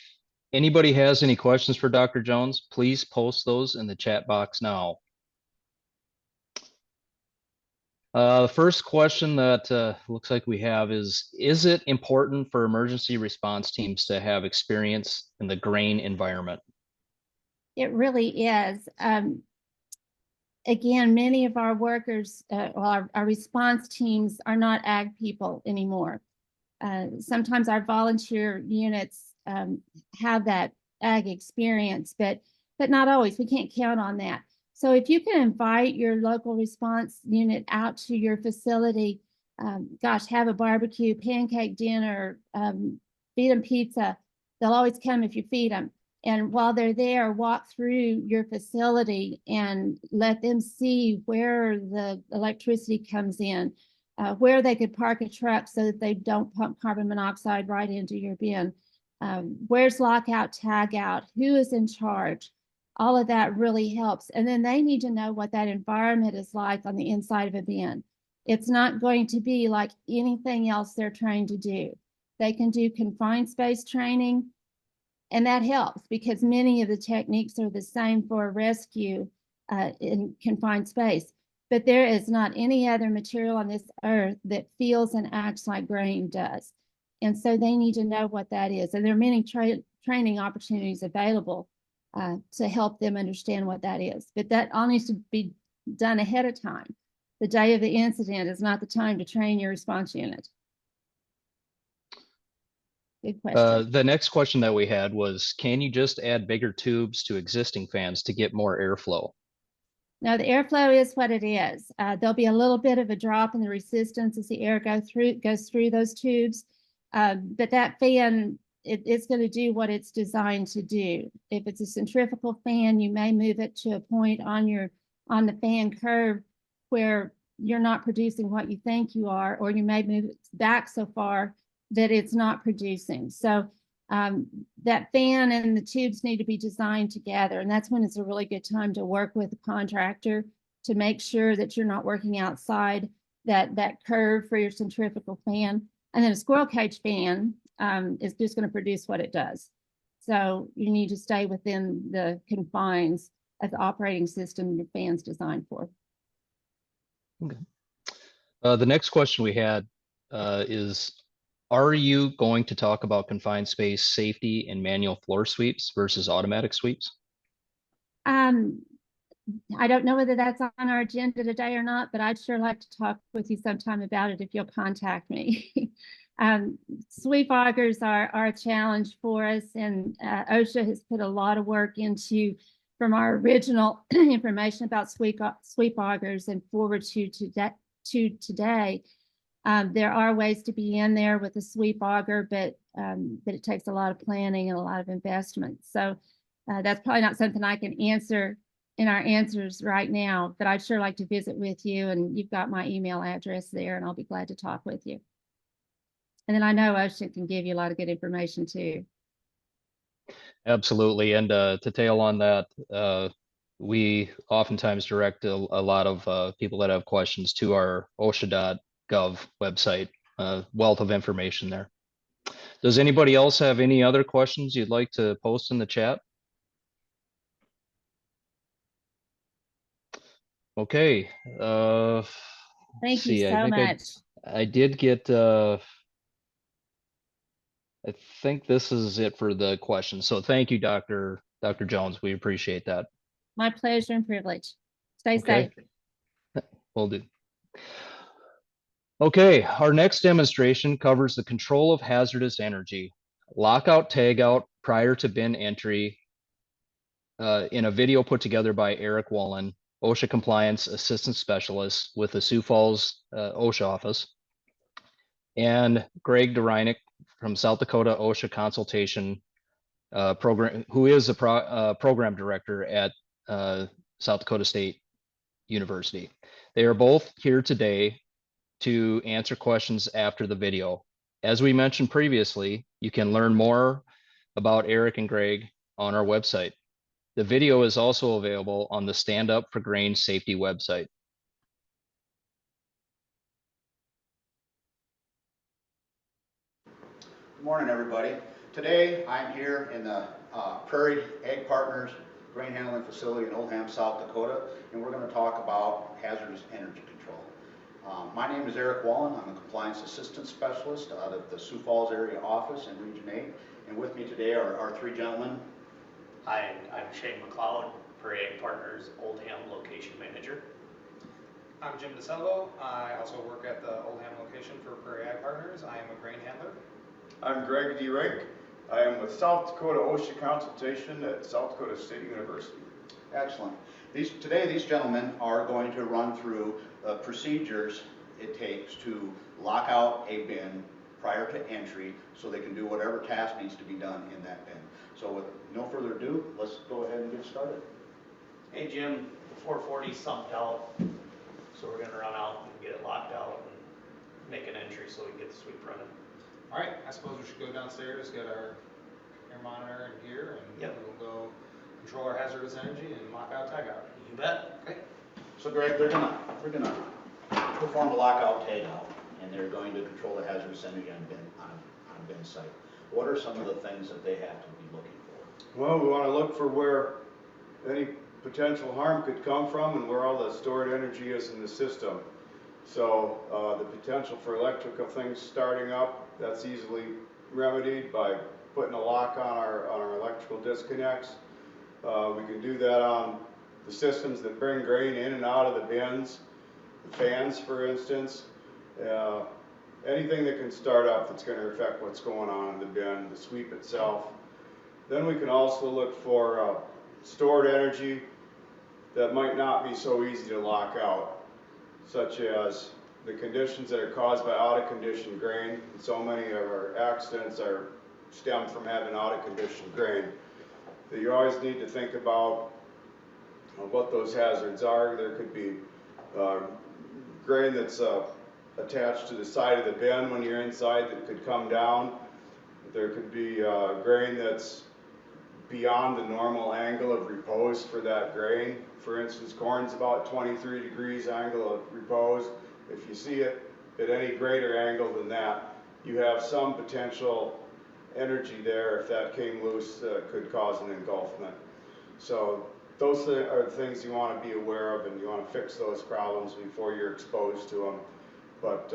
[SPEAKER 1] anybody has any questions for Dr. Jones, please post those in the chat box now. The first question that looks like we have is it important for emergency response teams to have experience in the grain environment?
[SPEAKER 4] It really is. Again, many of our workers, our response teams are not ag people anymore. Sometimes our volunteer units have that ag experience, but not always. We can't count on that. So if you can invite your local response unit out to your facility, gosh, have a barbecue, pancake dinner, feed them pizza. They'll always come if you feed them. And while they're there, walk through your facility and let them see where the electricity comes in, where they could park a truck so that they don't pump carbon monoxide right into your bin. Where's lockout, tag out, who is in charge? All of that really helps. And then they need to know what that environment is like on the inside of a bin. It's not going to be like anything else they're trying to do. They can do confined space training, and that helps because many of the techniques are the same for rescue in confined space. But there is not any other material on this earth that feels and acts like grain does. And so they need to know what that is. And there are many training opportunities available to help them understand what that is. But that all needs to be done ahead of time. The day of the incident is not the time to train your response unit. Good question.
[SPEAKER 1] The next question that we had was, can you just add bigger tubes to existing fans to get more airflow?
[SPEAKER 4] No, the airflow is what it is. There'll be a little bit of a drop in the resistance as the air goes through those tubes. But that fan, it's going to do what it's designed to do. If it's a centrifugal fan, you may move it to a point on the fan curve where you're not producing what you think you are, or you may move it back so far that it's not producing. So that fan and the tubes need to be designed together. And that's when it's a really good time to work with a contractor to make sure that you're not working outside that curve for your centrifugal fan. And then a squirrel cage fan is just going to produce what it does. So you need to stay within the confines of the operating system your fan's designed for.
[SPEAKER 1] Okay. The next question we had is, are you going to talk about confined space safety and manual floor sweeps versus automatic sweeps?
[SPEAKER 4] I don't know whether that's on our agenda today or not, but I'd sure like to talk with you sometime about it if you'll contact me. Sweep augers are a challenge for us, and OSHA has put a lot of work into, from our original information about sweep augers and forward to today. There are ways to be in there with a sweep auger, but it takes a lot of planning and a lot of investment. So that's probably not something I can answer in our answers right now, but I'd sure like to visit with you, and you've got my email address there, and I'll be glad to talk with you. And then I know OSHA can give you a lot of good information too.
[SPEAKER 1] Absolutely. And to tail on that, we oftentimes direct a lot of people that have questions to our OSHA.gov website, wealth of information there. Does anybody else have any other questions you'd like to post in the chat? Okay.
[SPEAKER 4] Thank you so much.
[SPEAKER 1] I did get, I think this is it for the questions. So thank you, Dr. Jones. We appreciate that.
[SPEAKER 4] My pleasure and privilege. Stay
[SPEAKER 1] Okay.
[SPEAKER 4] safe.
[SPEAKER 1] Will do. Okay, our next demonstration covers the control of hazardous energy, lockout, tagout prior to bin entry, in a video put together by Eric Wallen, OSHA Compliance Assistant Specialist with the Sioux Falls OSHA office, and Greg Durinek from South Dakota OSHA Consultation program, who is a program director at South Dakota State University. They are both here today to answer questions after the video. As we mentioned previously, you can learn more about Eric and Greg on our website. The video is also available on the Stand Up for Grain Safety website.
[SPEAKER 5] Good morning, everybody. Today, I'm here in the Prairie Ag Partners grain handling facility in Oldham, South Dakota, and we're going to talk about hazardous energy control. My name is Eric Wallen. I'm a Compliance Assistant Specialist out of the Sioux Falls area office in Region 8, and with me today are our three gentlemen.
[SPEAKER 6] Hi, I'm Shane McLeod, Prairie Ag Partners Oldham Location Manager.
[SPEAKER 7] I'm Jim DeSalvo. I also work at the Oldham location for Prairie Ag Partners. I am a grain handler.
[SPEAKER 8] I'm Greg D. Rake. I am with South Dakota OSHA Consultation at South Dakota State University.
[SPEAKER 5] Excellent. Today, these gentlemen are going to run through procedures it takes to lock out a bin prior to entry so they can do whatever task needs to be done in that bin. So with no further ado, let's go ahead and get started.
[SPEAKER 6] Hey Jim, the 440 sumped out, so we're going to run out and get it locked out and make an entry so we can get the sweep running.
[SPEAKER 7] All right, I suppose we should go downstairs, get our air monitor and gear, and
[SPEAKER 6] Yep.
[SPEAKER 7] we'll go control our hazardous energy and lock out, tag out.
[SPEAKER 6] You bet.
[SPEAKER 7] Okay.
[SPEAKER 5] So Greg, we're gonna perform a lockout tagout, and they're going to control the hazardous energy on a bin site. What are some of the things that they have to be looking for?
[SPEAKER 8] Well, we want to look for where any potential harm could come from and where all the stored energy is in the system. So the potential for electrical things starting up, that's easily remedied by putting a lock on our electrical disconnects. We can do that on the systems that bring grain in and out of the bins. the fans, for instance, anything that can start up that's going to affect what's going on in the bin, the sweep itself. Then we can also look for stored energy that might not be so easy to lock out, such as the conditions that are caused by out-of-condition grain. And so many of our accidents stem from having out-of-condition grain. That you always need to think about what those hazards are. There could be grain that's attached to the side of the bin when you're inside that could come down. There could be grain that's beyond the normal angle of repose for that grain. For instance, corn's about 23 degrees angle of repose. If you see it at any greater angle than that, you have some potential energy there. If that came loose, could cause an engulfment. So those are the things you want to be aware of, and you want to fix those problems before you're exposed to them. But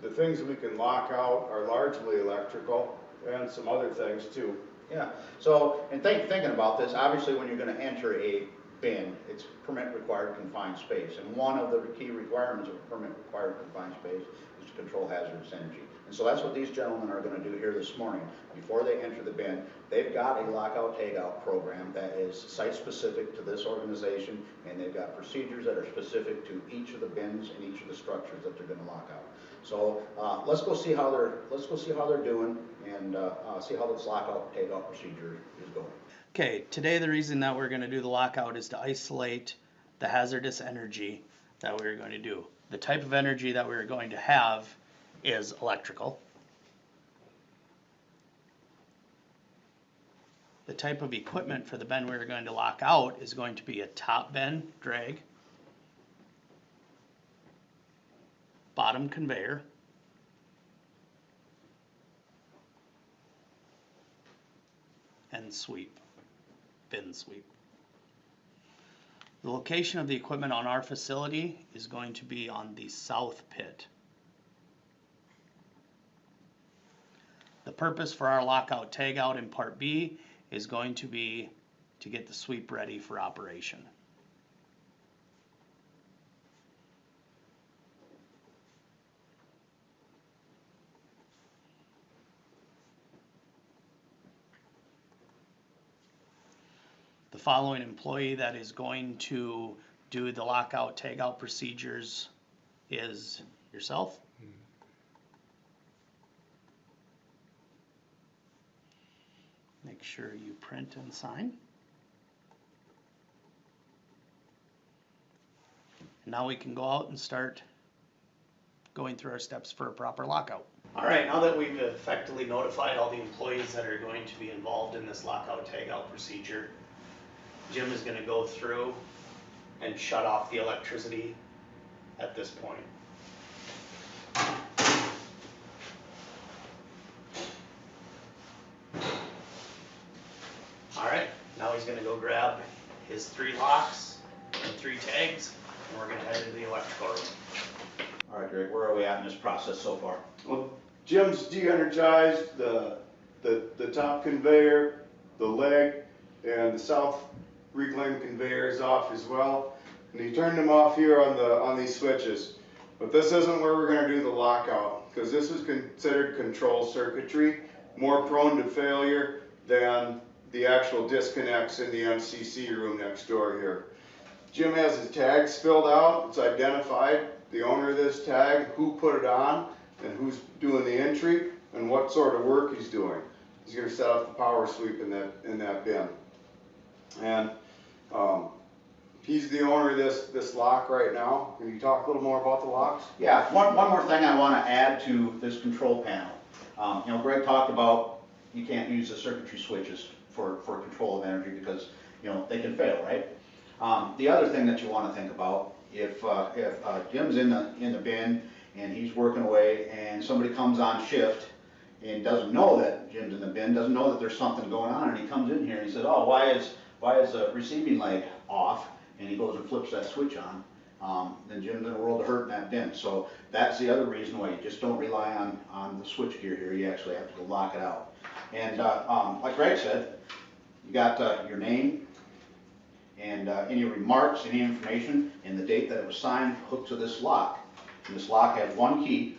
[SPEAKER 8] the things we can lock out are largely electrical and some other things too.
[SPEAKER 5] Yeah, so, and thinking about this, obviously when you're going to enter a bin, it's permit required confined space. And one of the key requirements of permit required confined space is to control hazardous energy. And so that's what these gentlemen are going to do here this morning. Before they enter the bin, they've got a lockout tagout program that is site specific to this organization, and they've got procedures that are specific to each of the bins and each of the structures that they're going to lock out. So let's go see how they're doing, and see how this lockout tagout procedure is going.
[SPEAKER 6] Okay, today the reason that we're going to do the lockout is to isolate the hazardous energy that we're going to do. The type of energy that we're going to have is electrical. The type of equipment for the bin we're going to lock out is going to be a top bin drag, bottom conveyor, and sweep, bin sweep. The location of the equipment on our facility is going to be on the south pit. The purpose for our lockout tagout in Part B is going to be to get the sweep ready for operation. The following employee that is going to do the lockout tagout procedures is yourself. Make sure you print and sign. And now we can go out and start going through our steps for a proper lockout. All right, now that we've effectively notified all the employees that are going to be involved in this lockout tagout procedure, Jim is going to go through and shut off the electricity at this point. Alright, now he's going to go grab his 3 locks and 3 tags, and we're going to head into the electrical room.
[SPEAKER 5] All right, Greg, where are we at in this process so far?
[SPEAKER 8] Well, Jim's de-energized the top conveyor, the leg, and the south reclaim conveyor is off as well. And he turned them off here on these switches. But this isn't where we're going to do the lockout, because this is considered control circuitry, more prone to failure than the actual disconnects in the MCC room next door here. Jim has his tags filled out. It's identified the owner of this tag, who put it on, and who's doing the entry, and what sort of work he's doing. He's going to set up the power sweep in that bin. And he's the owner of this lock right now. Can you talk a little more about the locks?
[SPEAKER 5] Yeah, one more thing I want to add to this control panel. You know, Greg talked about you can't use the circuitry switches for control of energy because, you know, they can fail, right? The other thing that you want to think about, if Jim's in the bin and he's working away and somebody comes on shift and doesn't know that Jim's in the bin, doesn't know that there's something going on, and he comes in here and he says, oh, why is the receiving leg off? And he goes and flips that switch on, then Jim's in a world of hurt in that bin. So that's the other reason why you just don't rely on the switch gear here. You actually have to go lock it out. And like Greg said, you got your name And any remarks, any information, and the date that it was signed hooked to this lock. And this lock has one key,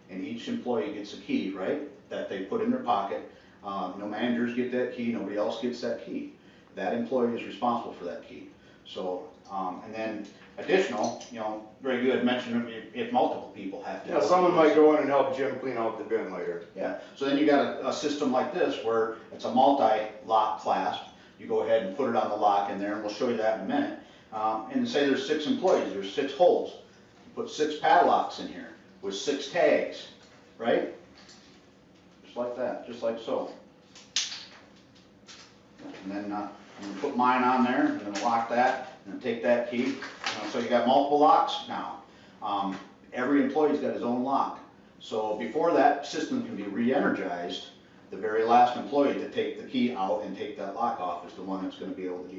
[SPEAKER 5] and each employee gets a key, right, that they put in their pocket. No managers get that key, nobody else gets that key. That employee is responsible for that key. So, and then additional, you know, Greg, you had mentioned if multiple people have to.
[SPEAKER 8] Yeah, someone might go in and help Jim clean out the bin later.
[SPEAKER 5] Yeah, so then you got a system like this where it's a multi-lock clasp. You go ahead and put it on the lock in there, and we'll show you that in a minute. And say there's 6 employees, there's 6 holes. You put 6 padlocks in here with 6 tags, right? Just like that, just like so. And then I'm gonna put mine on there, I'm gonna lock that, and then take that key. So you got multiple locks now. Every employee's got his own lock. So before that system can be re-energized, the very last employee to take the key out and take that lock off is the one that's going to be able to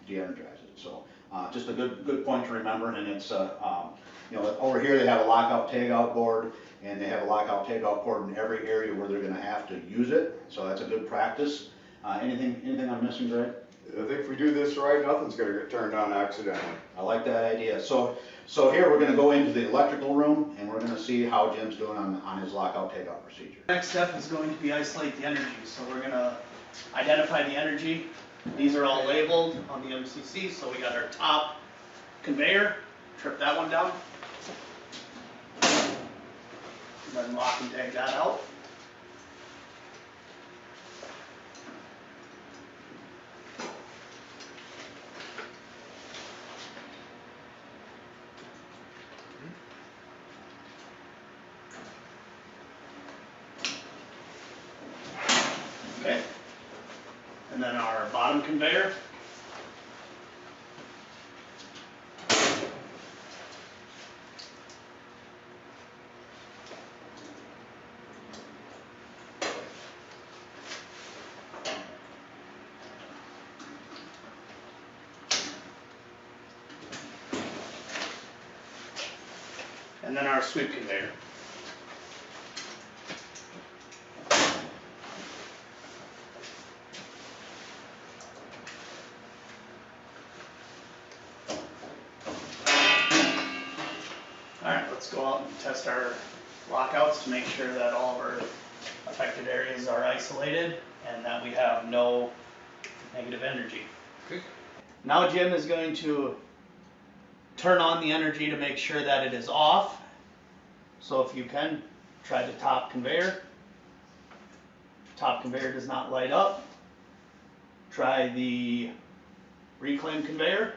[SPEAKER 5] de-energize it. So just a good point to remember. And it's you know, over here they have a lockout tagout board, and they have a lockout tagout board in every area where they're going to have to use it. So that's a good practice. Anything I'm missing, Greg?
[SPEAKER 8] I think if we do this right, nothing's going to get turned on accidentally.
[SPEAKER 5] I like that idea. So here we're going to go into the electrical room, and we're going to see how Jim's doing on his lockout takeout procedure.
[SPEAKER 6] Next step is going to be isolate the energy. So we're going to identify the energy. These are all labeled on the MCC. So we got our top conveyor, trip that one down, and then lock and tag that out. Okay, and then our bottom conveyor. And then our sweep conveyor. Alright, let's go out and test our lockouts to make sure that all of our affected areas are isolated and that we have no negative energy.
[SPEAKER 7] Okay.
[SPEAKER 6] Now Jim is going to turn on the energy to make sure that it is off. So if you can, try the top conveyor. Top conveyor does not light up. Try the reclaim conveyor.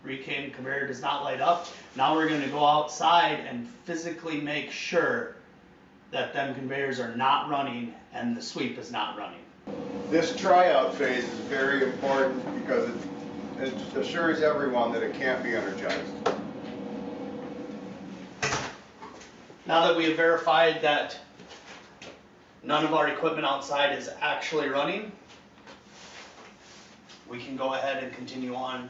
[SPEAKER 6] Reclaim conveyor does not light up. Now we're going to go outside and physically make sure that them conveyors are not running and the sweep is not running.
[SPEAKER 8] This tryout phase is very important because it assures everyone that it can't be energized.
[SPEAKER 6] Now that we have verified that none of our equipment outside is actually running, we can go ahead and continue on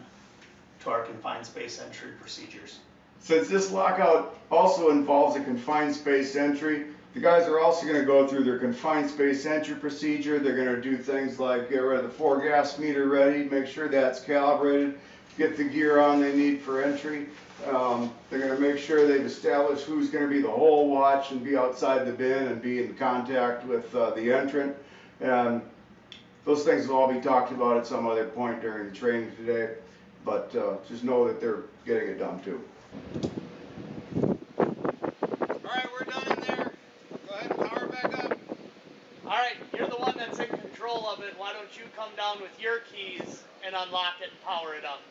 [SPEAKER 6] to our confined space entry procedures.
[SPEAKER 8] Since this lockout also involves a confined space entry, the guys are also going to go through their confined space entry procedure. They're going to do things like get rid of the 4-gas meter ready, make sure that's calibrated, get the gear on they need for entry. They're going to make sure they've established who's going to be the hole watch and be outside the bin and be in contact with the entrant. And those things will all be talked about at some other point during the training today, but just know that they're getting it done too.
[SPEAKER 6] Alright, we're done in there. Go ahead and power back up. Alright, you're the one that's in control of it. Why don't you come down with your keys and unlock it and power it up?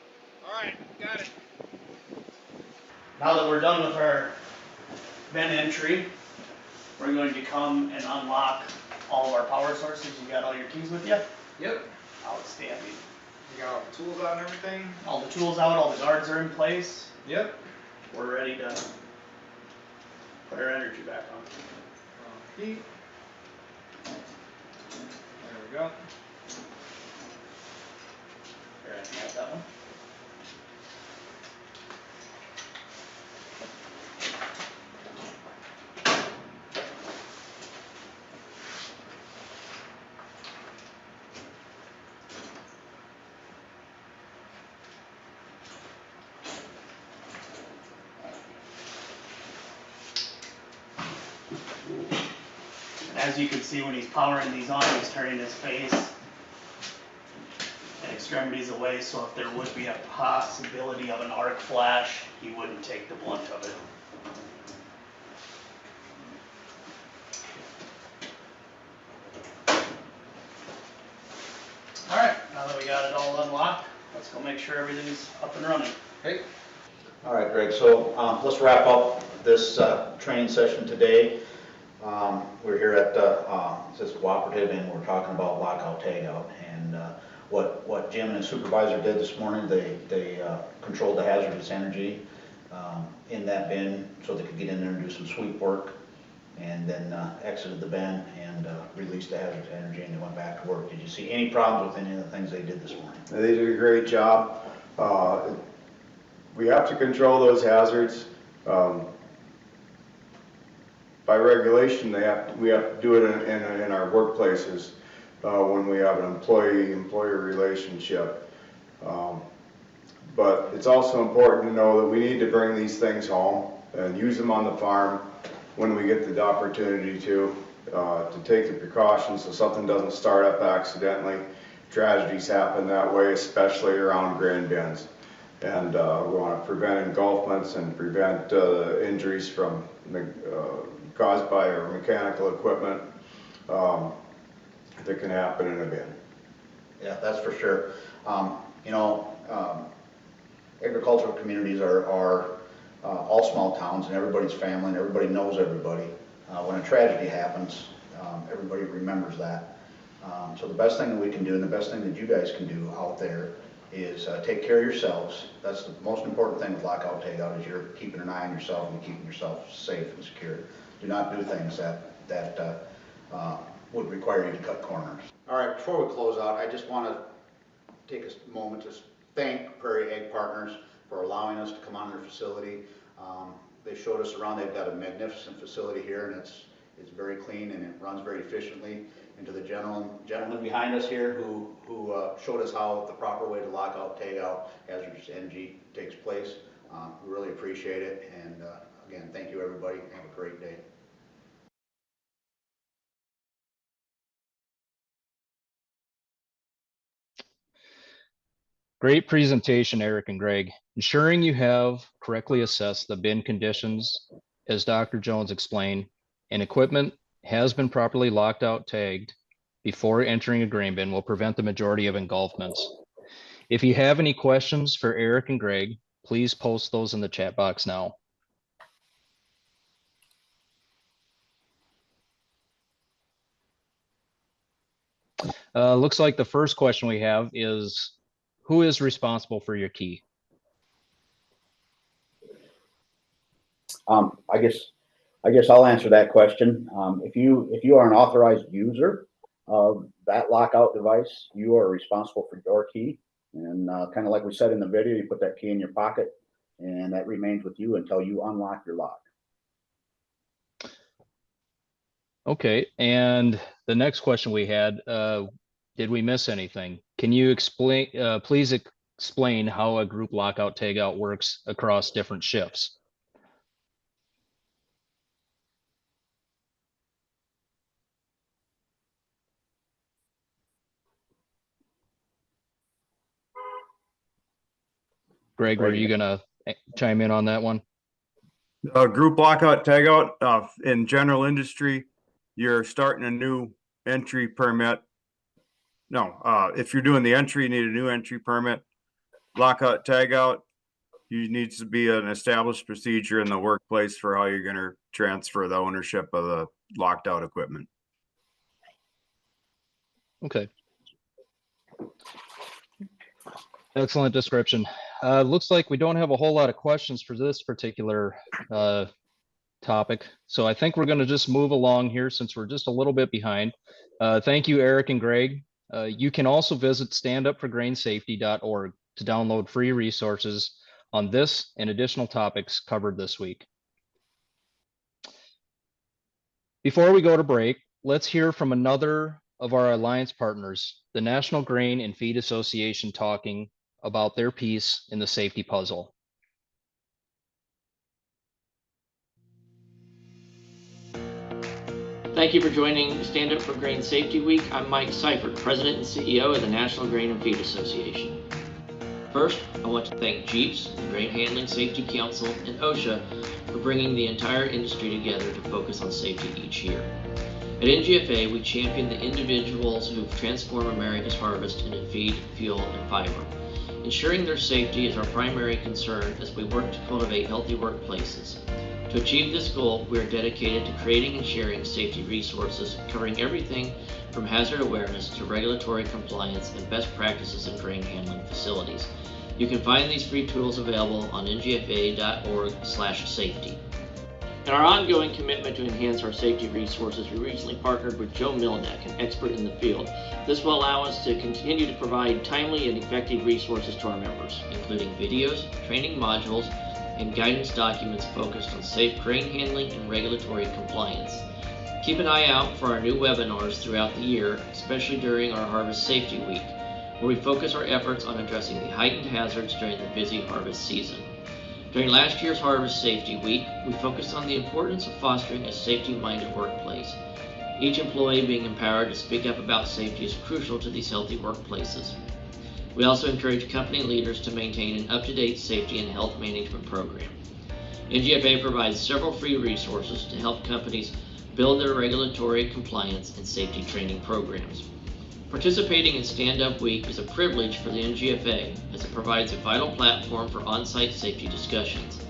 [SPEAKER 7] Alright, got it.
[SPEAKER 6] Now that we're done with our bin entry, we're going to come and unlock all of our power sources. You got all your keys with you?
[SPEAKER 7] Yep.
[SPEAKER 6] Outstanding.
[SPEAKER 7] You got all the tools out and everything?
[SPEAKER 6] All the tools out, all the guards are in place.
[SPEAKER 7] Yep.
[SPEAKER 6] We're ready to put our energy back on.
[SPEAKER 7] Heat. There we go.
[SPEAKER 6] Here, I can have that one. as you can see, when he's powering these on, he's turning his face and extremities away, so if there would be a possibility of an arc flash, he wouldn't take the blunt of it. All right, now that we got it all unlocked, let's go make sure everything's up and running.
[SPEAKER 5] Okay. All right, Greg, so let's wrap up this training session today. We're here at this cooperative, and we're talking about lockout tagout. And what Jim and his supervisor did this morning, they controlled the hazardous energy in that bin so they could get in there and do some sweep work, and then exited the bin and released the hazardous energy, and they went back to work. Did you see any problems with any of the things they did this morning?
[SPEAKER 8] They did a great job. We have to control those hazards. By regulation, we have to do it in our workplaces when we have an employee-employer relationship. But it's also important to know that we need to bring these things home and use them on the farm when we get the opportunity to take the precautions so something doesn't start up accidentally. Tragedies happen that way, especially around grain bins. And we want to prevent engulfments and prevent injuries from caused by our mechanical equipment that can happen in a bin.
[SPEAKER 5] Yeah, that's for sure. You know, agricultural communities are all small towns, and everybody's family, and everybody knows everybody. When a tragedy happens, everybody remembers that. So the best thing that we can do, and the best thing that you guys can do out there, is take care of yourselves. That's the most important thing with lockout tagout, is you're keeping an eye on yourself and keeping yourself safe and secure. Do not do things that would require you to cut corners. All right, before we close out, I just want to take a moment to thank Prairie Ag Partners for allowing us to come on their facility. They showed us around. They've got a magnificent facility here, and it's very clean and it runs very efficiently. And to the gentleman behind us here who showed us how the proper way to lock out, tag out hazardous energy takes place, we really appreciate it. And again, thank you everybody. Have a great day.
[SPEAKER 1] Great presentation, Eric and Greg. Ensuring you have correctly assessed the bin conditions, as Dr. Jones explained, and equipment has been properly locked out, tagged before entering a grain bin will prevent the majority of engulfments. If you have any questions for Eric and Greg, please post those in the chat box now. Looks like the first question we have is, who is responsible for your key?
[SPEAKER 5] I guess I'll answer that question. If you are an authorized user of that lockout device, you are responsible for your key. And kind of like we said in the video, you put that key in your pocket, and that remains with you until you unlock your lock.
[SPEAKER 1] Okay, and the next question we had, did we miss anything? Can you explain, please explain how a group lockout tagout works across different shifts? Greg, were you gonna chime in on that one?
[SPEAKER 8] Group lockout tagout in general industry, you're starting a new entry permit. No, if you're doing the entry, you need a new entry permit. Lockout tagout, you needs to be an established procedure in the workplace for how you're going to transfer the ownership of the locked out equipment.
[SPEAKER 1] Okay. Excellent description. Looks like we don't have a whole lot of questions for this particular topic. So I think we're going to just move along here since we're just a little bit behind. Thank you, Eric and Greg. You can also visit standupforgrainsafety.org to download free resources on this and additional topics covered this week. Before we go to break, let's hear from another of our alliance partners, the National Grain and Feed Association, talking about their piece in the safety puzzle.
[SPEAKER 9] Thank you for joining Stand Up for Grain Safety Week. I'm Mike Seifert, President and CEO of the National Grain and Feed Association. First, I want to thank Jeeps, the Grain Handling Safety Council, and OSHA for bringing the entire industry together to focus on safety each year. At NGFA, we champion the individuals who've transformed America's harvest into feed, fuel, and fiber. Ensuring their safety is our primary concern as we work to cultivate healthy workplaces. To achieve this goal, we are dedicated to creating and sharing safety resources covering everything from hazard awareness to regulatory compliance and best practices in grain handling facilities. You can find these free tools available on ngfa.org/safety. In our ongoing commitment to enhance our safety resources, we recently partnered with Joe Milneck, an expert in the field. This will allow us to continue to provide timely and effective resources to our members, including videos, training modules, and guidance documents focused on safe grain handling and regulatory compliance. Keep an eye out for our new webinars throughout the year, especially during our Harvest Safety Week, where we focus our efforts on addressing the heightened hazards during the busy harvest season. During last year's Harvest Safety Week, we focused on the importance of fostering a safety-minded workplace. Each employee being empowered to speak up about safety is crucial to these healthy workplaces. We also encourage company leaders to maintain an up-to-date safety and health management program. NGFA provides several free resources to help companies build their regulatory compliance and safety training programs. Participating in Stand Up Week is a privilege for the NGFA as it provides a vital platform for on-site safety discussions.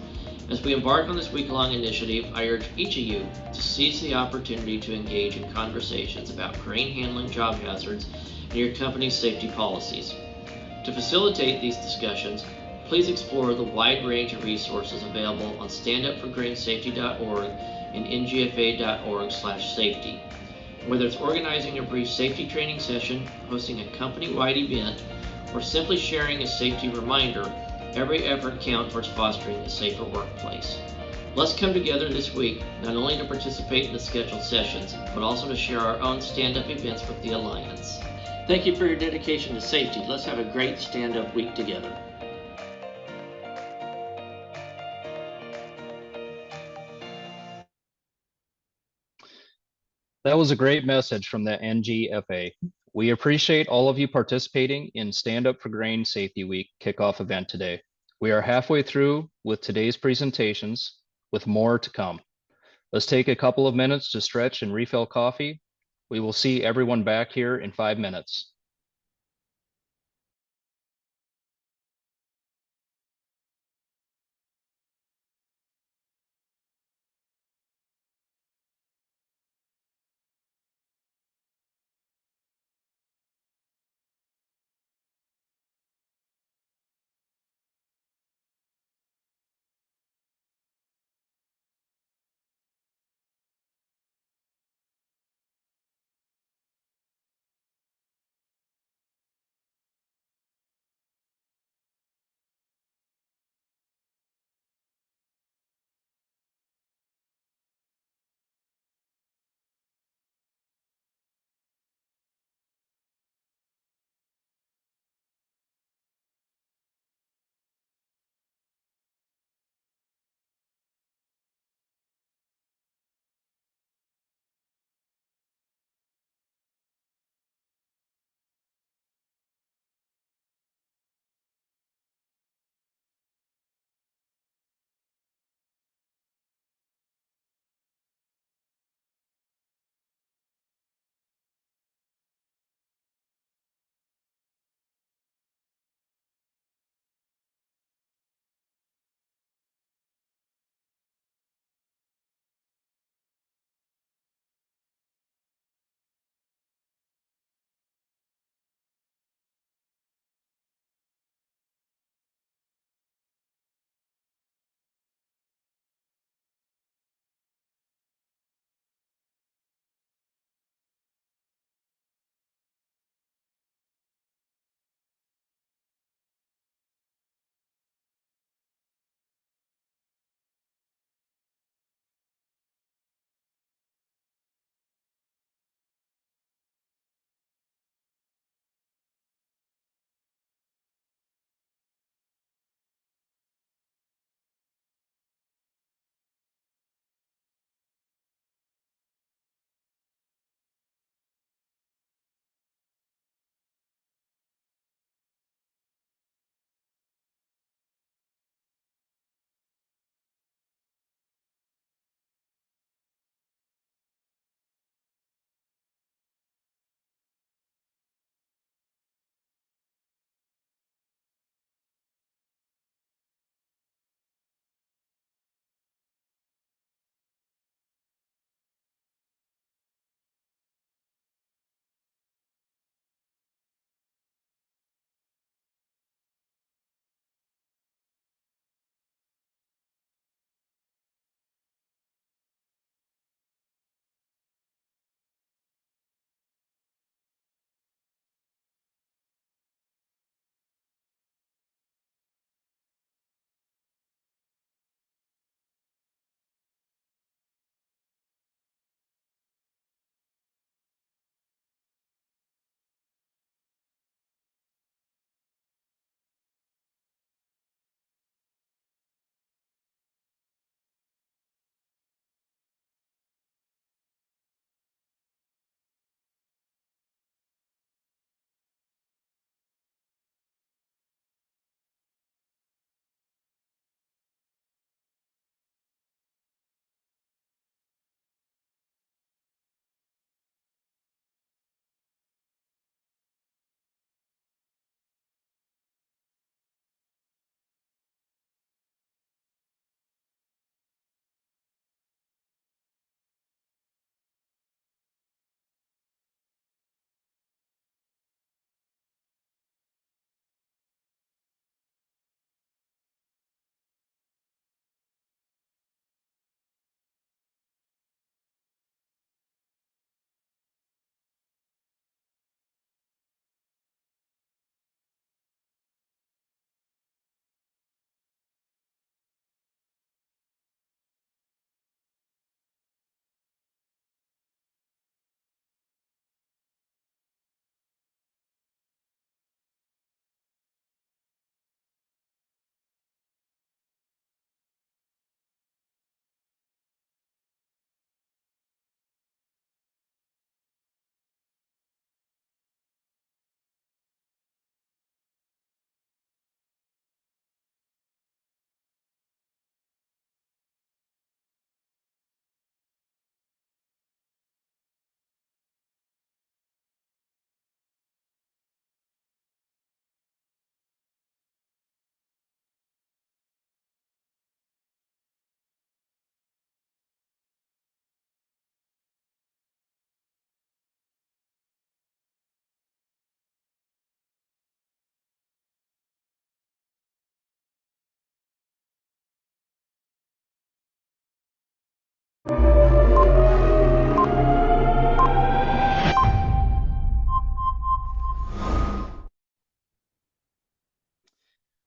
[SPEAKER 9] As we embark on this week-long initiative, I urge each of you to seize the opportunity to engage in conversations about grain handling job hazards and your company's safety policies. To facilitate these discussions, please explore the wide range of resources available on standupforgrainsafety.org and ngfa.org/safety. Whether it's organizing a brief safety training session, hosting a company-wide event, or simply sharing a safety reminder, every effort counts towards fostering a safer workplace. Let's come together this week, not only to participate in the scheduled sessions, but also to share our own stand-up events with the Alliance. Thank you for your dedication to safety. Let's have a great stand-up week together.
[SPEAKER 1] That was a great message from the NGFA. We appreciate all of you participating in Stand Up for Grain Safety Week kickoff event today. We are halfway through with today's presentations, with more to come. Let's take a couple of minutes to stretch and refill coffee. We will see everyone back here in 5 minutes.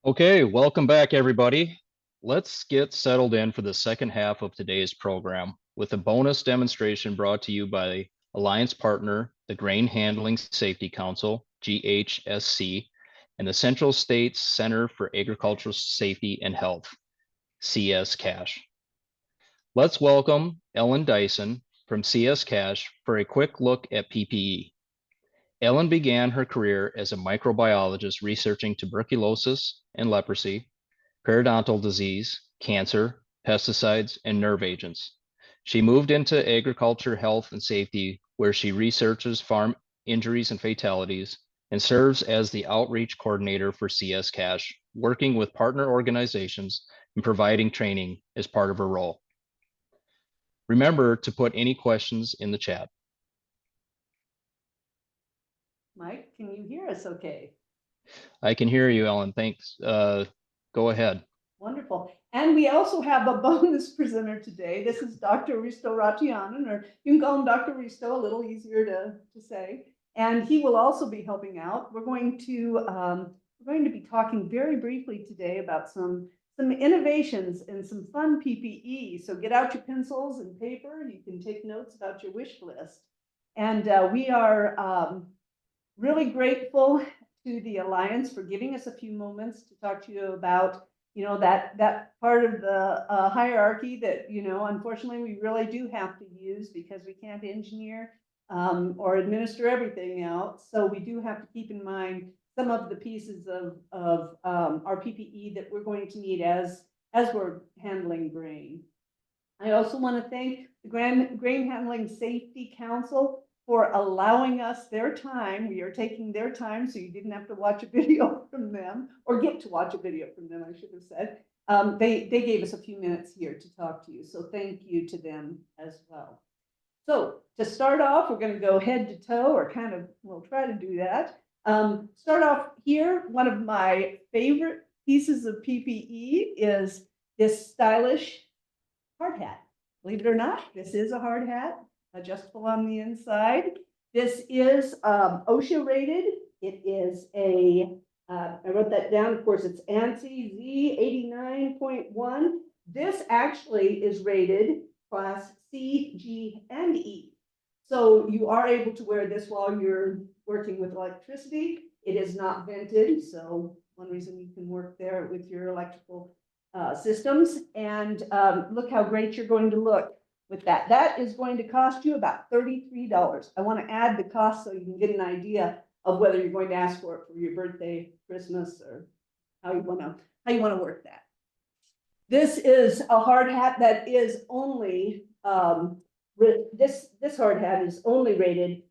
[SPEAKER 1] Okay, welcome back, everybody. Let's get settled in for the second half of today's program with a bonus demonstration brought to you by Alliance Partner, the Grain Handling Safety Council, GHSC, and the Central States Center for Agricultural Safety and Health, CS Cash. Let's welcome Ellen Dyson from CS Cash for a quick look at PPE. Ellen began her career as a microbiologist researching tuberculosis and leprosy, periodontal disease, cancer, pesticides, and nerve agents. She moved into agriculture, health, and safety, where she researches farm injuries and fatalities and serves as the outreach coordinator for CS Cash, working with partner organizations and providing training as part of her role. Remember to put any questions in the chat.
[SPEAKER 10] Mike, can you hear us okay?
[SPEAKER 1] I can hear you, Ellen. Thanks. Go ahead.
[SPEAKER 10] Wonderful. And we also have a bonus presenter today. This is Dr. Risto Ratianen, or you can call him Dr. Risto, a little easier to say. And he will also be helping out. We're going to be talking very briefly today about some innovations and some fun PPE. So get out your pencils and paper. You can take notes about your wish list. And we are really grateful to the Alliance for giving us a few moments to talk to you about, that part of the hierarchy that, unfortunately we really do have to use because we can't engineer or administer everything out. So we do have to keep in mind some of the pieces of our PPE that we're going to need as we're handling grain. I also want to thank the Grain Handling Safety Council for allowing us their time. We are taking their time, so you didn't have to watch a video from them, or get to watch a video from them, I should have said. They gave us a few minutes here to talk to you, so thank you to them as well. So to start off, we're going to go head to toe, or we'll try to do that. Start off here, one of my favorite pieces of PPE is this stylish hard hat. Believe it or not, this is a hard hat, adjustable on the inside. This is OSHA rated. It is I wrote that down, of course, it's ANSI Z89.1. This actually is rated class C, G, and E. So you are able to wear this while you're working with electricity. It is not vented, so one reason you can work there with your electrical systems. And look how great you're going to look with that. That is going to cost you about $33. I want to add the cost so you can get an idea of whether you're going to ask for it for your birthday, Christmas, or how you want to work that. This is a hard hat that is only this hard hat is only rated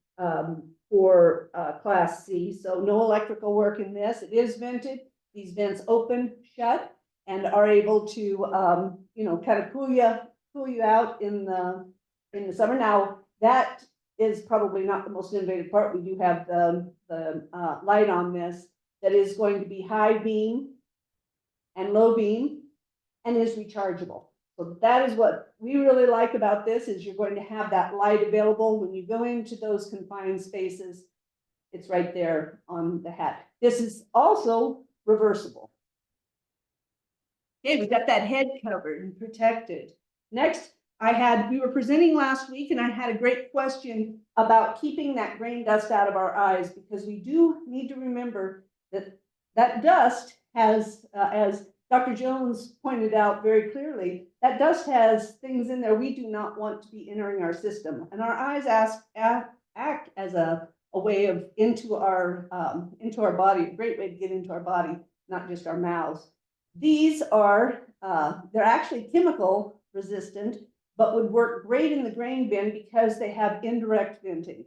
[SPEAKER 10] for class C, so no electrical work in this. It is vented. These vents open, shut, and are able to kind of cool you out in the summer. Now that is probably not the most innovative part. We do have the light on this that is going to be high beam and low beam and is rechargeable. So that is what we really like about this, is you're going to have that light available when you go into those confined spaces. It's right there on the hat. This is also reversible. Okay, we've got that head covered and protected. Next, we were presenting last week, and I had a great question about keeping that grain dust out of our eyes, because we do need to remember that dust has, as Dr. Jones pointed out very clearly, that dust has things in there we do not want to be entering our system. And our eyes act as a way of into our body, a great way to get into our body, not just our mouths. These are, they're actually chemical resistant, but would work great in the grain bin because they have indirect venting.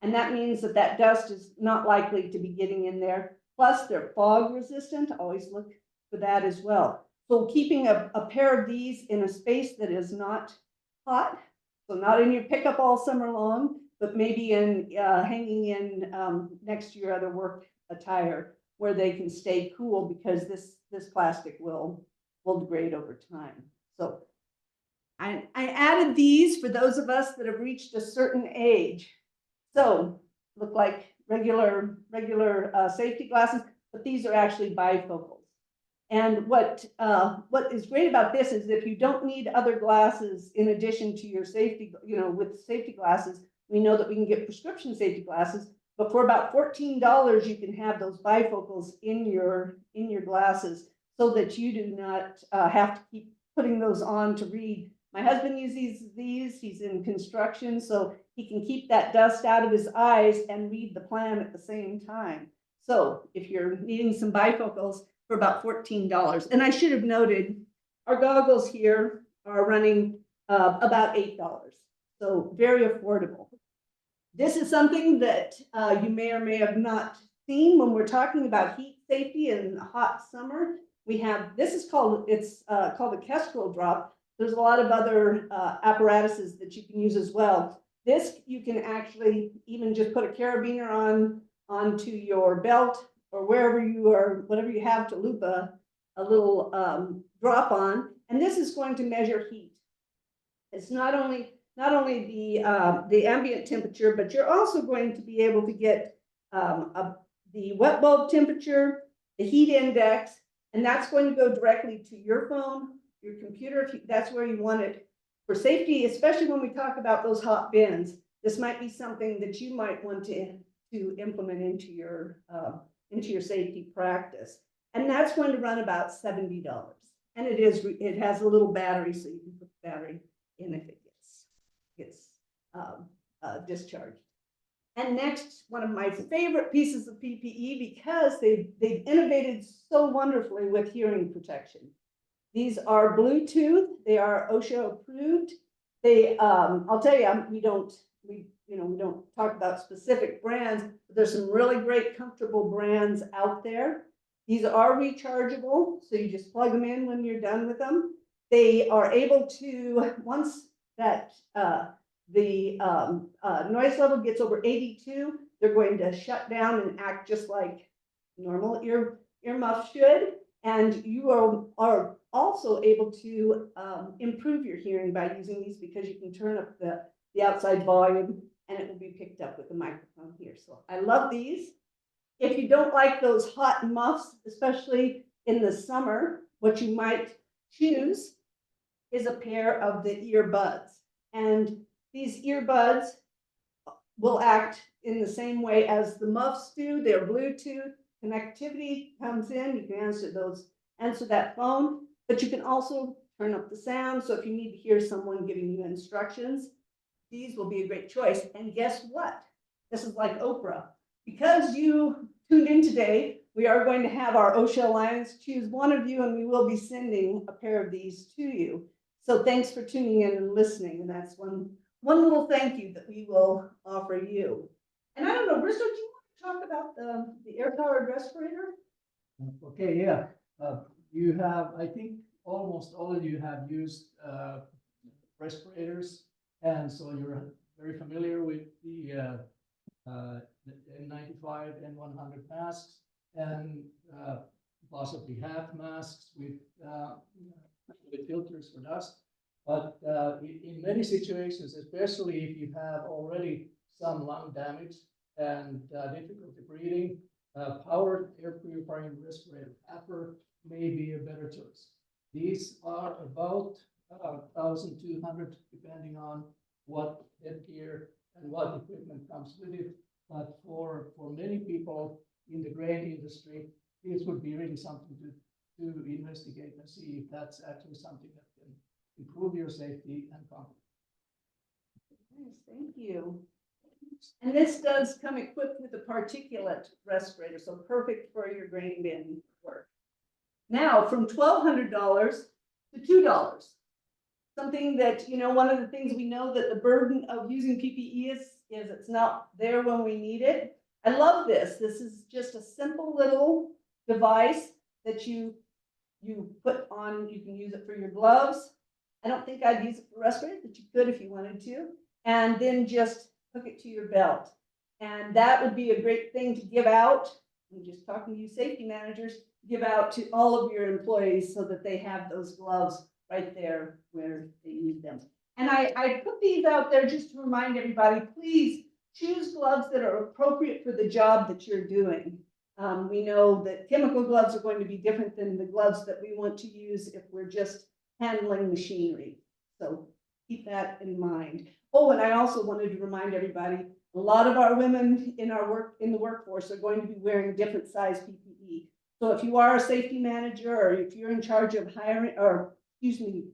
[SPEAKER 10] And that means that dust is not likely to be getting in there. Plus, they're fog resistant. Always look for that as well. So keeping a pair of these in a space that is not hot, so not in your pickup all summer long, but maybe in hanging in next to your other work attire, where they can stay cool, because this plastic will degrade over time. So I added these for those of us that have reached a certain age. So look like regular safety glasses, but these are actually bifocals. And what is great about this is if you don't need other glasses in addition to your safety, with safety glasses, we know that we can get prescription safety glasses, but for about $14, you can have those bifocals in your glasses so that you do not have to keep putting those on to read. My husband uses these, he's in construction, so he can keep that dust out of his eyes and read the plan at the same time. So if you're needing some bifocals for about $14, and I should have noted, our goggles here are running about $8, so very affordable. This is something that you may or may have not seen when we're talking about heat safety in hot summer. We have, this is called, it's called a Kestrel drop. There's a lot of other apparatuses that you can use as well. This, you can actually even just put a carabiner onto your belt or wherever you are, whatever you have to loop a little drop on. And this is going to measure heat. It's not only the ambient temperature, but you're also going to be able to get the wet bulb temperature, the heat index, and that's going to go directly to your phone, your computer, if that's where you want it. For safety, especially when we talk about those hot bins, this might be something that you might want to implement into your safety practice. And that's going to run about $70. And it has a little battery, so you can put the battery in if it gets discharged. And next, one of my favorite pieces of PPE, because they've innovated so wonderfully with hearing protection. These are Bluetooth. They are OSHA approved. They, I'll tell you, we don't talk about specific brands, but there's some really great, comfortable brands out there. These are rechargeable, so you just plug them in when you're done with them. They are able to, once that the noise level gets over 82, they're going to shut down and act just like normal earmuffs should. And you are also able to improve your hearing by using these, because you can turn up the outside volume and it will be picked up with the microphone here. So I love these. If you don't like those hot muffs, especially in the summer, what you might choose is a pair of the earbuds. And these earbuds will act in the same way as the muffs do. They're Bluetooth. Connectivity comes in. You can answer that phone, but you can also turn up the sound. So if you need to hear someone giving you instructions, these will be a great choice. And guess what? This is like Oprah. Because you tuned in today, we are going to have our OSHA Alliance choose one of you, and we will be sending a pair of these to you. So thanks for tuning in and listening. And that's one little thank you that we will offer you. And I don't know, Bristol, do you want to talk about the air-powered respirator?
[SPEAKER 11] Okay, yeah. You have, I think almost all of you have used respirators, and so you're very familiar with the N95, N100 masks, and possibly half masks with filters for dust. But in many situations, especially if you have already some lung damage and difficulty breathing, powered air purifying respirator PAPR may be a better choice. These are about 1,200 depending on what headgear and what equipment comes with it. But for many people in the grain industry, this would be really something to investigate and see if that's actually something that can improve your safety and comfort.
[SPEAKER 10] Yes, thank you. And this does come equipped with a particulate respirator, so perfect for your grain bin work. Now, from $1,200 to $2. Something that, one of the things we know that the burden of using PPE is it's not there when we need it. I love this. This is just a simple little device that you put on. You can use it for your gloves. I don't think I'd use it for respirators, but you could if you wanted to. And then just hook it to your belt. And that would be a great thing to give out. I'm just talking to you safety managers, give out to all of your employees so that they have those gloves right there where they need them. And I put these out there just to remind everybody, please choose gloves that are appropriate for the job that you're doing. We know that chemical gloves are going to be different than the gloves that we want to use if we're just handling machinery. So keep that in mind. Oh, and I also wanted to remind everybody, a lot of our women in the workforce are going to be wearing different size PPE. So if you are a safety manager, or if you're in charge of hiring, or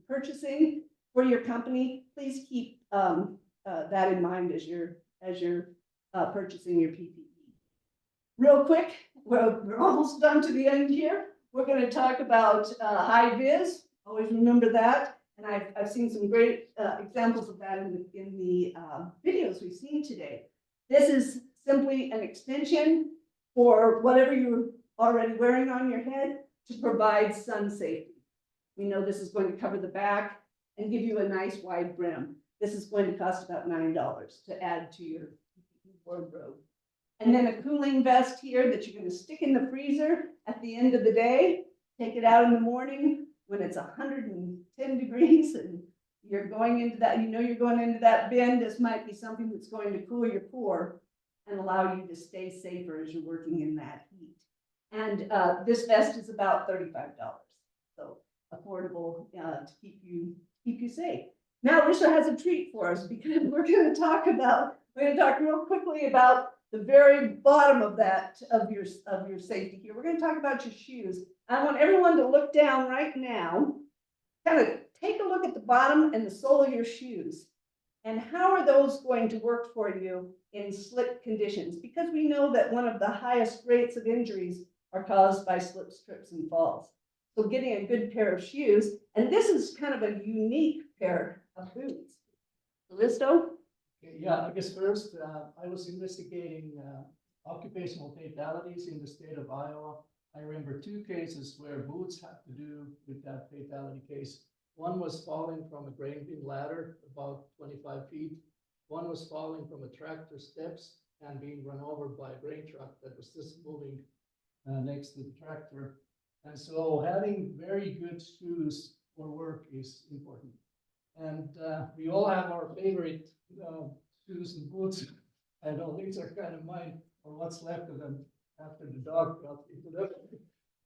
[SPEAKER 10] purchasing for your company, please keep that in mind as you're purchasing your PPE. Real quick, we're almost done to the end here. We're going to talk about high vis. Always remember that. And I've seen some great examples of that in the videos we've seen today. This is simply an extension for whatever you're already wearing on your head to provide sun safety. We know this is going to cover the back and give you a nice wide brim. This is going to cost about $9 to add to your wardrobe. And then a cooling vest here that you're going to stick in the freezer at the end of the day, take it out in the morning when it's 110 degrees and you're going into that, you're going into that bin. This might be something that's going to cool your core and allow you to stay safer as you're working in that heat. And this vest is about $35, so affordable to keep you safe. Now, Risha has a treat for us because we're going to talk real quickly about the very bottom of your safety here. We're going to talk about your shoes. I want everyone to look down right now, kind of take a look at the bottom and the sole of your shoes. And how are those going to work for you in slip conditions? Because we know that one of the highest rates of injuries are caused by slips, trips, and falls. So getting a good pair of shoes, and this is kind of a unique pair of boots. Listo?
[SPEAKER 11] Yeah, I guess first, I was investigating occupational fatalities in the state of Iowa. I remember two cases where boots had to do with that fatality case. One was falling from a grain bin ladder about 25 feet. One was falling from a tractor steps and being run over by a grain truck that was just moving next to the tractor. And so having very good shoes for work is important. And we all have our favorite shoes and boots. I know these are kind of mine, or what's left of them after the dog got into them.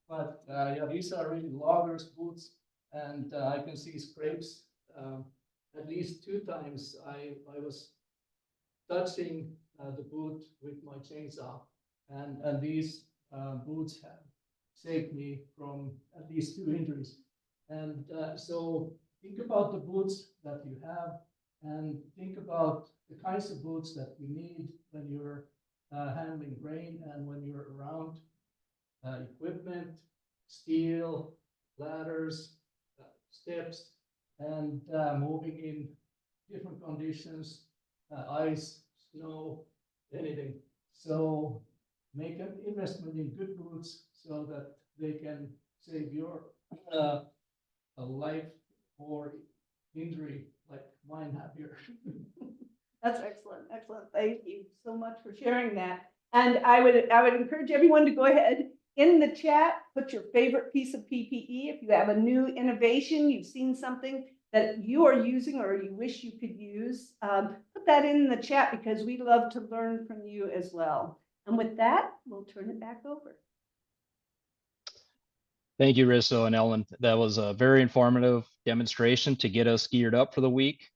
[SPEAKER 11] But yeah, these are really loggers boots, and I can see scrapes. At least 2 times I was touching the boot with my chainsaw, and these boots have saved me from at least 2 injuries. And so think about the boots that you have, and think about the kinds of boots that you need when you're handling grain and when you're around equipment, steel, ladders, steps, and moving in different conditions, ice, snow, anything. So make an investment in good boots so that they can save your life or injury like mine have here.
[SPEAKER 10] That's excellent, excellent. Thank you so much for sharing that. And I would encourage everyone to go ahead in the chat, put your favorite piece of PPE. If you have a new innovation, you've seen something that you are using or you wish you could use, put that in the chat because we love to learn from you as well. And with that, we'll turn it back over.
[SPEAKER 1] Thank you, Risto and Ellen. That was a very informative demonstration to get us geared up for the week.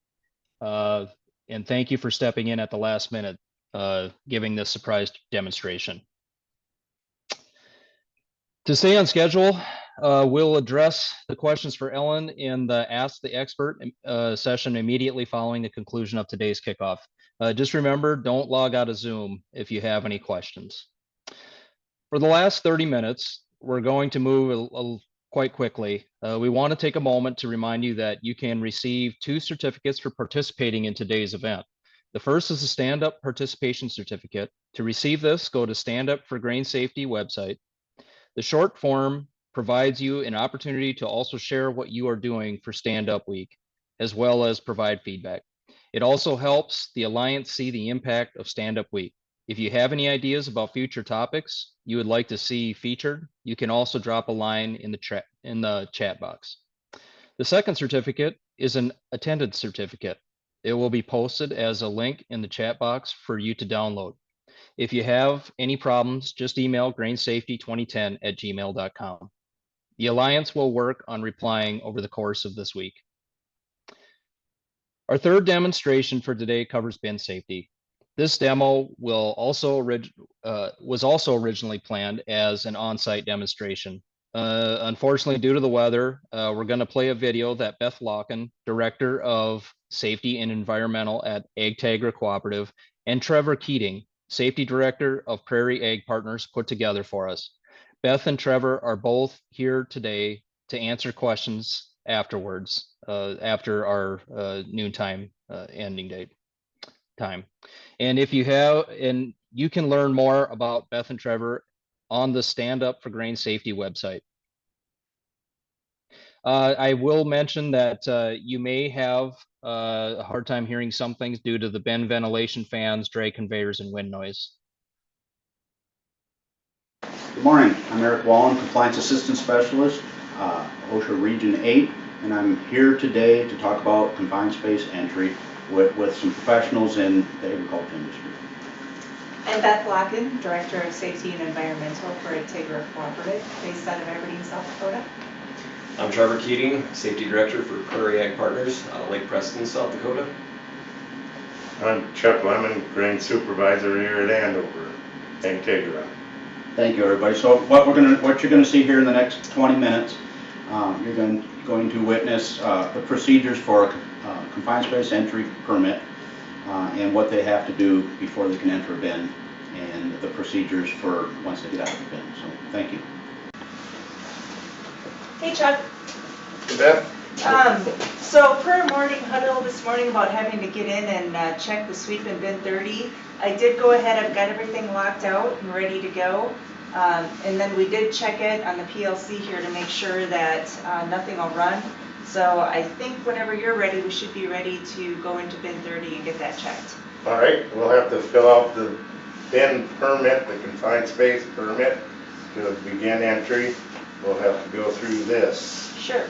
[SPEAKER 1] And thank you for stepping in at the last minute, giving this surprise demonstration. To stay on schedule, we'll address the questions for Ellen in the Ask the Expert session immediately following the conclusion of today's kickoff. Just remember, don't log out of Zoom if you have any questions. For the last 30 minutes, we're going to move quite quickly. We want to take a moment to remind you that you can receive 2 certificates for participating in today's event. The first is a stand-up participation certificate. To receive this, go to Stand Up for Grain Safety website. The short form provides you an opportunity to also share what you are doing for Stand Up Week, as well as provide feedback. It also helps the Alliance see the impact of Stand Up Week. If you have any ideas about future topics you would like to see featured, you can also drop a line in the chat box. The second certificate is an attendance certificate. It will be posted as a link in the chat box for you to download. If you have any problems, just email grainsafety2010@gmail.com. The Alliance will work on replying over the course of this week. Our third demonstration for today covers bin safety. This demo was also originally planned as an on-site demonstration. Unfortunately, due to the weather, we're going to play a video that Beth Locken, Director of Safety and Environmental at Agtegra Cooperative, and Trevor Keating, Safety Director of Prairie Ag Partners, put together for us. Beth and Trevor are both here today to answer questions afterwards, after our noontime ending date time. And if you have, and you can learn more about Beth and Trevor on the Stand Up for Grain Safety website. I will mention that you may have a hard time hearing some things due to the bin ventilation fans, drag conveyors, and wind noise.
[SPEAKER 5] Good morning, I'm Eric Wallen, Compliance Assistant Specialist, OSHA Region 8, and I'm here today to talk about confined space entry with some professionals in the agriculture industry.
[SPEAKER 12] I'm Beth Locken, Director of Safety and Environmental for Agtegra Cooperative, based out of Aberdeen, South Dakota.
[SPEAKER 13] I'm Trevor Keating, Safety Director for Prairie Ag Partners out of Lake Preston, South Dakota.
[SPEAKER 14] I'm Chuck Lemon, Grain Supervisor here at Andover, Agtegra.
[SPEAKER 5] Thank you, everybody. So what you're gonna see here in the next 20 minutes, you're going to witness the procedures for a confined space entry permit and what they have to do before they can enter a bin, and the procedures for once they get out of the bin. So thank you.
[SPEAKER 12] Hey, Chuck.
[SPEAKER 14] Hey, Beth.
[SPEAKER 12] So per morning huddle this morning about having to get in and check the sweep in bin 30, I did go ahead, I've got everything locked out and ready to go. And then we did check it on the PLC here to make sure that nothing will run. So I think whenever you're ready, we should be ready to go into bin 30 and get that checked.
[SPEAKER 14] All right, we'll have to fill out the bin permit, the confined space permit, to begin entry. We'll have to go through this.
[SPEAKER 12] Sure.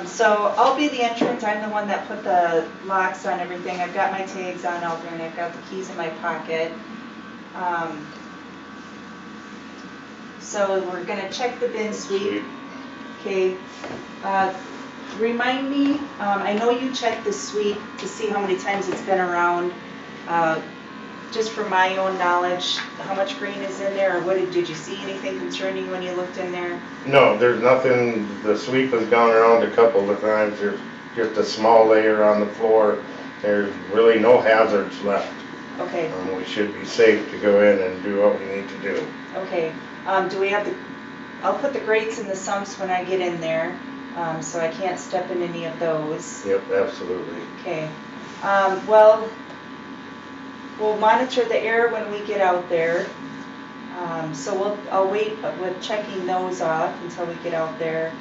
[SPEAKER 12] So I'll be the entrant. I'm the one that put the locks on everything. I've got my tags on out there and I've got the keys in my pocket. So we're going to check the bin sweep. Okay. Remind me, I know you checked the sweep to see how many times it's been around. Just for my own knowledge, how much grain is in there, or did you see anything concerning when you looked in there?
[SPEAKER 14] No, there's nothing. The sweep has gone around a couple of times. There's just a small layer on the floor. There's really no hazards left.
[SPEAKER 12] Okay.
[SPEAKER 14] We should be safe to go in and do what we need to do.
[SPEAKER 12] Okay. Do we have I'll put the grates in the sumps when I get in there, so I can't step in any of those.
[SPEAKER 14] Yep, absolutely.
[SPEAKER 12] Okay. We'll monitor the air when we get out there. So I'll wait with checking those off until we get out there.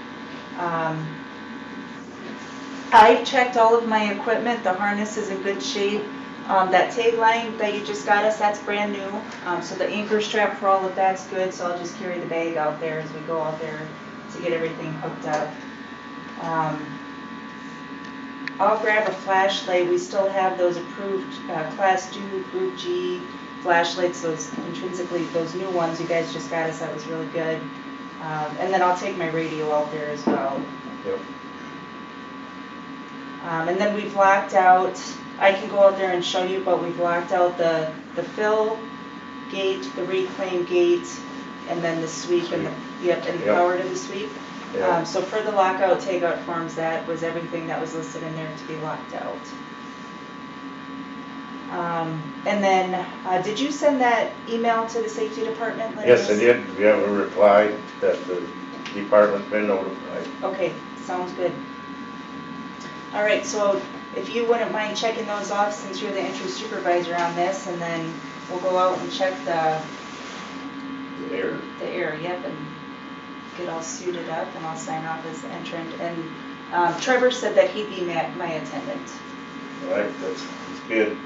[SPEAKER 12] I checked all of my equipment. The harness is in good shape. That tag line that you just got us, that's brand new. So the anchor strap for all of that's good. So I'll just carry the bag out there as we go out there to get everything hooked up. I'll grab a flashlight. We still have those approved Class 2 Group G flashlights, those intrinsically, those new ones you guys just got us. That was really good. And then I'll take my radio out there as well.
[SPEAKER 14] Yep.
[SPEAKER 12] And then we've locked out, I can go out there and show you, but we've locked out the fill gate, the reclaim gate, and then the sweep and the power to the sweep.
[SPEAKER 14] Yep.
[SPEAKER 12] So for the lockout takeout forms, that was everything that was listed in there to be locked out. And then, did you send that email to the safety department?
[SPEAKER 14] Yes, I did. We have a reply that the department's been notified.
[SPEAKER 12] Okay, sounds good. All right, so if you wouldn't mind checking those off since you're the entry supervisor on this, and then we'll go out and check the
[SPEAKER 14] air.
[SPEAKER 12] The air, yep, and get all suited up, and I'll sign off as the entrant. And Trevor said that he'd be my attendant.
[SPEAKER 14] All right, that's good.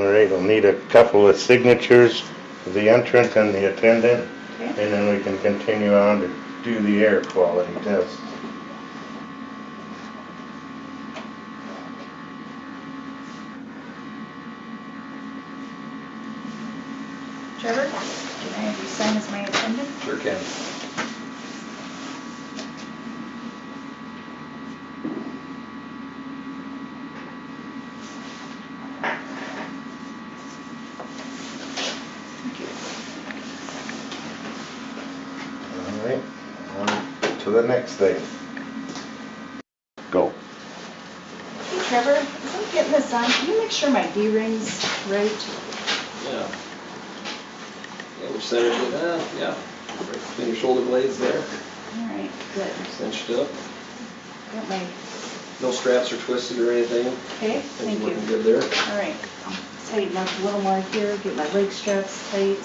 [SPEAKER 14] All right, we'll need a couple of signatures of the entrant and the attendant,
[SPEAKER 12] Okay.
[SPEAKER 14] and then we can continue on to do the air quality test.
[SPEAKER 12] Trevor, can I have you sign as my attendant?
[SPEAKER 13] Sure can.
[SPEAKER 14] All right, on to the next thing. Go.
[SPEAKER 12] Hey Trevor, as I'm getting this on, can you make sure my D-ring's right?
[SPEAKER 13] Yeah. Yeah, which center is it? Yeah. Right between your shoulder blades there.
[SPEAKER 12] All right, good.
[SPEAKER 13] Cinched up.
[SPEAKER 12] Got my,
[SPEAKER 13] No straps are twisted or anything.
[SPEAKER 12] okay,
[SPEAKER 13] Things
[SPEAKER 12] thank
[SPEAKER 13] are
[SPEAKER 12] you.
[SPEAKER 13] looking good there.
[SPEAKER 12] All right, I'll tighten up a little more here, get my leg straps tight.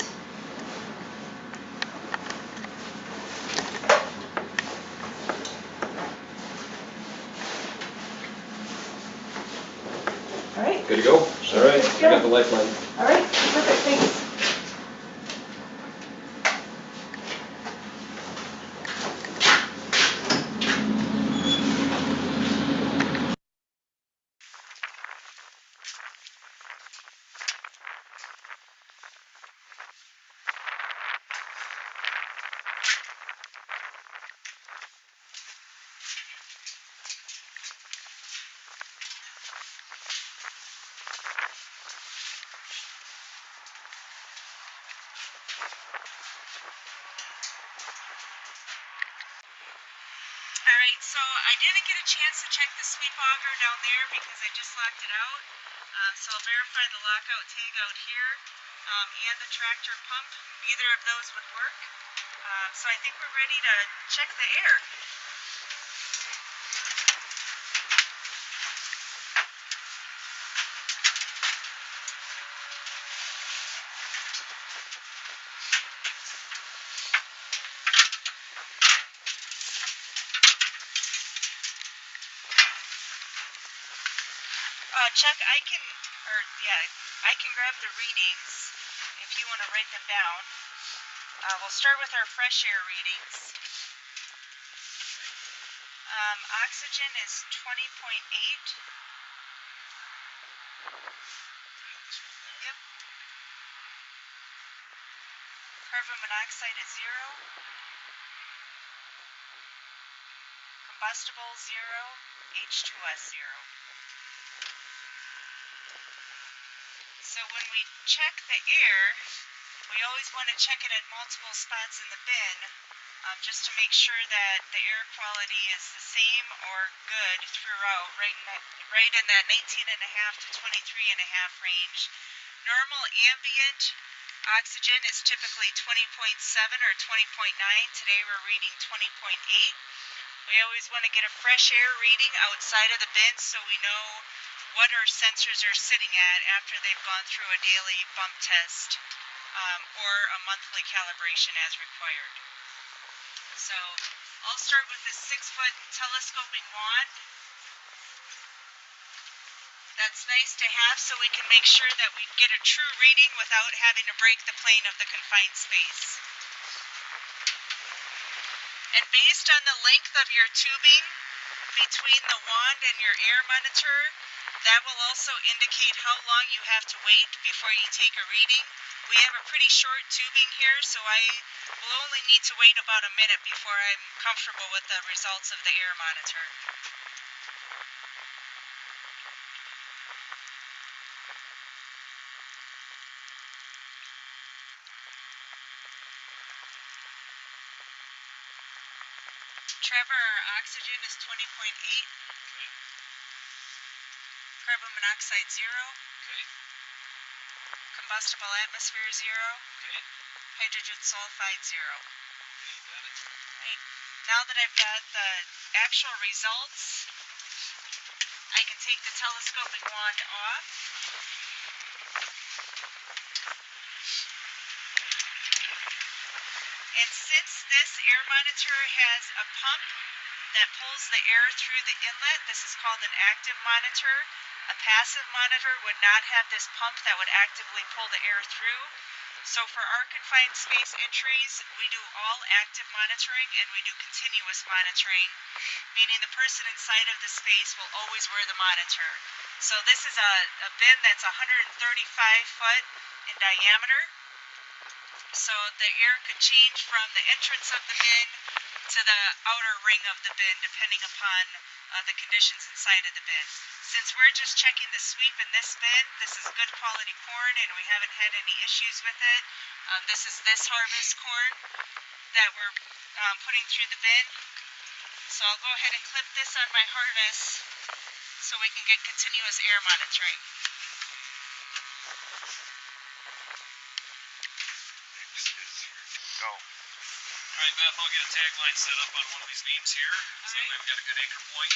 [SPEAKER 12] All right.
[SPEAKER 13] Good to go? All right, I got the lifeline.
[SPEAKER 12] All right, perfect, thanks.
[SPEAKER 15] All right, so I didn't get a chance to check the sweep auger down there because I just locked it out. So I'll verify the lockout tag out here and the tractor pump. Neither of those would work. So I think we're ready to check the air. Chuck, I can grab the readings if you want to write them down. We'll start with our fresh air readings. Oxygen is 20.8. Yep. Carbon monoxide is 0. Combustible 0. H2S 0. So when we check the air, we always want to check it at multiple spots in the bin, just to make sure that the air quality is the same or good throughout, right in that 19.5 to 23.5 range. Normal ambient oxygen is typically 20.7 or 20.9. Today we're reading 20.8. We always want to get a fresh air reading outside of the bin so we know what our sensors are sitting at after they've gone through a daily bump test or a monthly calibration as required. So I'll start with this 6-foot telescoping wand. That's nice to have so we can make sure that we get a true reading without having to break the plane of the confined space. And based on the length of your tubing between the wand and your air monitor, that will also indicate how long you have to wait before you take a reading. We have a pretty short tubing here, so I will only need to wait about a minute before I'm comfortable with the results of the air monitor. Trevor, our oxygen is 20.8. Okay. Carbon monoxide 0. Okay. Combustible atmosphere 0. Okay. Hydrogen sulfide 0. Okay, got it. Right. Now that I've got the actual results, I can take the telescoping wand off. And since this air monitor has a pump that pulls the air through the inlet, this is called an active monitor, A passive monitor would not have this pump that would actively pull the air through. So for our confined space entries, we do all active monitoring and we do continuous monitoring, meaning the person inside of the space will always wear the monitor. So this is a bin that's 135 foot in diameter. So the air could change from the entrance of the bin to the outer ring of the bin, depending upon the conditions inside of the bin. Since we're just checking the sweep in this bin, this is good quality corn and we haven't had any issues with it. This is this harvest corn that we're putting through the bin. So I'll go ahead and clip this on my harness so we can get continuous air monitoring.
[SPEAKER 16] Go. All right, Beth, I'll get a tagline set up on one of these beams here. So that way we've got a good anchor point.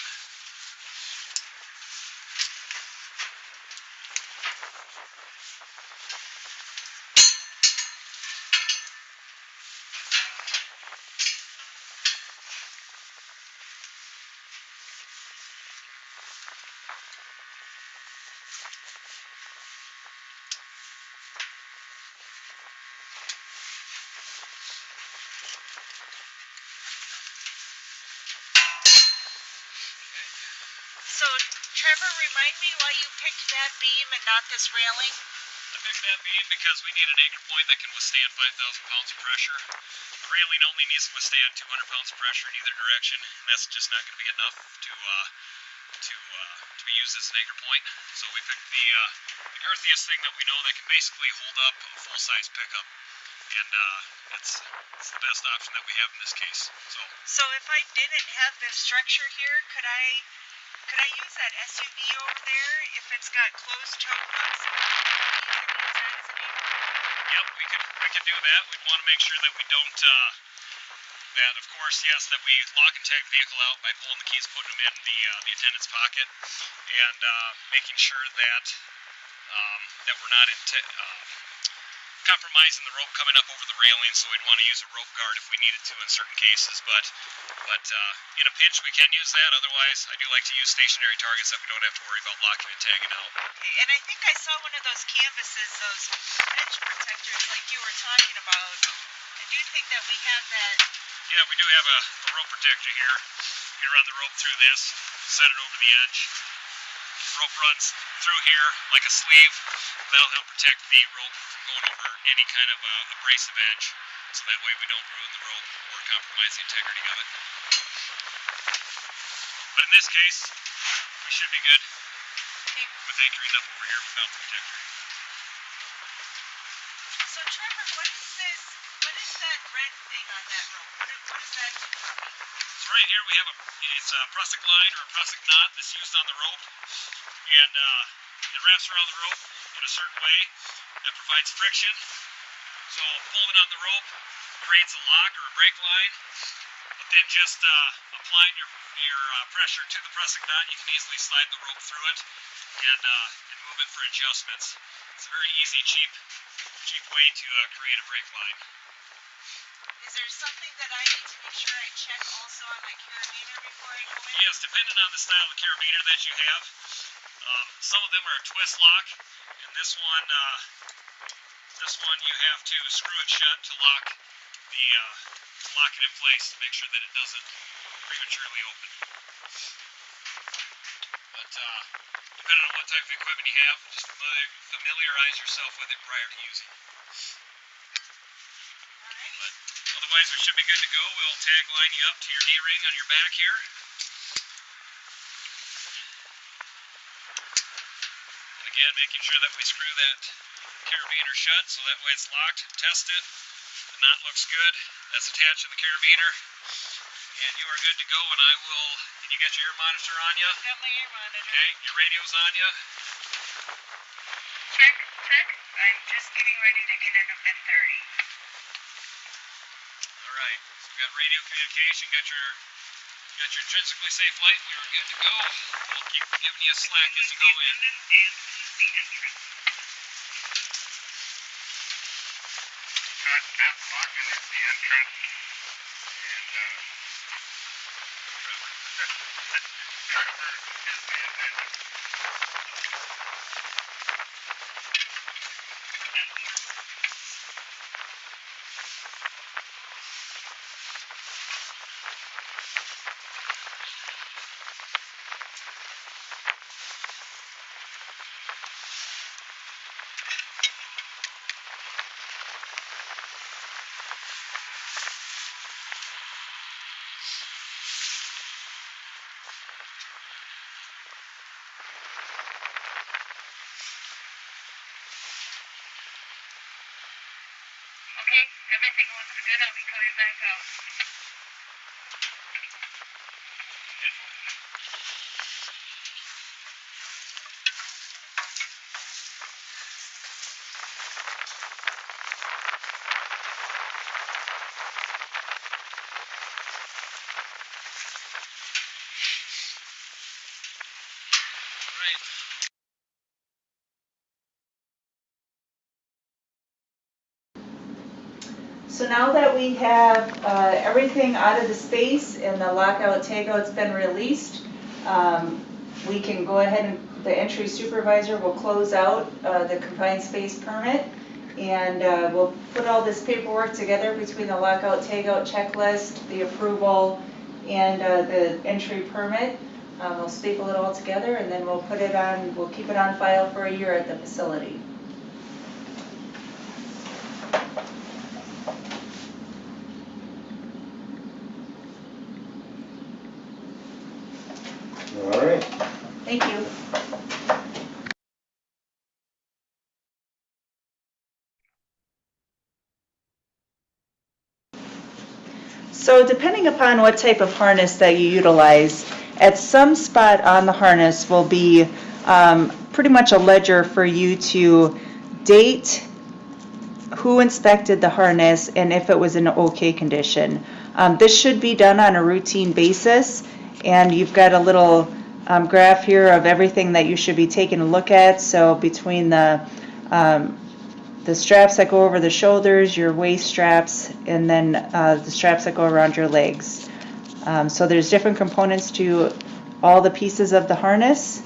[SPEAKER 15] So, Trevor, remind me why you picked that beam and not this railing?
[SPEAKER 16] I picked that beam because we need an anchor point that can withstand 5,000 pounds of pressure. The railing only needs to withstand 200 pounds of pressure in either direction, and that's just not going to be enough to be used as an anchor point. So we picked the girthiest thing that we know that can basically hold up a full-size pickup, and it's the best option that we have in this case.
[SPEAKER 15] So if I didn't have this structure here, could I use that SUV over there if it's got closed toe hooks?
[SPEAKER 16] Yep, we could do that. We'd want to make sure that we don't, that of course, yes, that we lock and tag the vehicle out by pulling the keys, putting them in the attendant's pocket, and making sure that that we're not compromising the rope coming up over the railing. So we'd want to use a rope guard if we needed to in certain cases, but in a pinch we can use that. Otherwise, I do like to use stationary targets that we don't have to worry about locking and tagging out.
[SPEAKER 15] Okay, and I think I saw one of those canvases, those edge protectors like you were talking about. I do think that we have that.
[SPEAKER 16] Yeah, we do have a rope protector here. You run the rope through this, set it over the edge. Rope runs through here like a sleeve. That'll help protect the rope from going over any kind of abrasive edge, so that way we don't ruin the rope or compromise the integrity of it. But in this case, we should be good with anchoring up over here without the protector.
[SPEAKER 15] So Trevor, what is that red thing on that rope? What is that?
[SPEAKER 16] So right here we have it's a prusik line or a prusik knot that's used on the rope, and it wraps around the rope in a certain way that provides friction. So pulling on the rope creates a lock or a brake line, but then just applying your pressure to the prusik knot, you can easily slide the rope through it and move it for adjustments. It's a very easy, cheap way to create a brake line.
[SPEAKER 15] Is there something that I need to make sure I check also on my carabiner before I go in?
[SPEAKER 16] Yes, depending on the style of carabiner that you have. Some of them are a twist lock, and this one you have to screw it shut to lock it in place to make sure that it doesn't prematurely open. But depending on what type of equipment you have, just familiarize yourself with it prior to using it. But otherwise, we should be good to go. We'll tag line you up to your D-ring on your back here. And again, making sure that we screw that carabiner shut so that way it's locked. Test it. The knot looks good. That's attached to the carabiner. And you are good to go, and you got your air monitor on you?
[SPEAKER 15] Got my air monitor.
[SPEAKER 16] Okay, your radio's on you?
[SPEAKER 15] Check. I'm just getting ready to get into bin 30.
[SPEAKER 16] Alright, so we got radio communication, got your intrinsically safe light, we were good to go. We'll keep giving you a slack as you go in.
[SPEAKER 14] Got that locking at the entrance, and Trevor is the attendant.
[SPEAKER 15] Okay, everything looks good. I'll be coming back out.
[SPEAKER 12] So now that we have everything out of the space and the lockout tagout's been released, we can go ahead and the entry supervisor will close out the confined space permit, and we'll put all this paperwork together between the lockout tagout checklist, the approval, and the entry permit. We'll staple it all together, and then we'll put it on, we'll keep it on file for a year at the facility.
[SPEAKER 14] All right.
[SPEAKER 12] Thank you. So depending upon what type of harness that you utilize, at some spot on the harness will be pretty much a ledger for you to date who inspected the harness and if it was in okay condition. This should be done on a routine basis, and you've got a little graph here of everything that you should be taking a look at. So between the straps that go over the shoulders, your waist straps, and then the straps that go around your legs. So there's different components to all the pieces of the harness.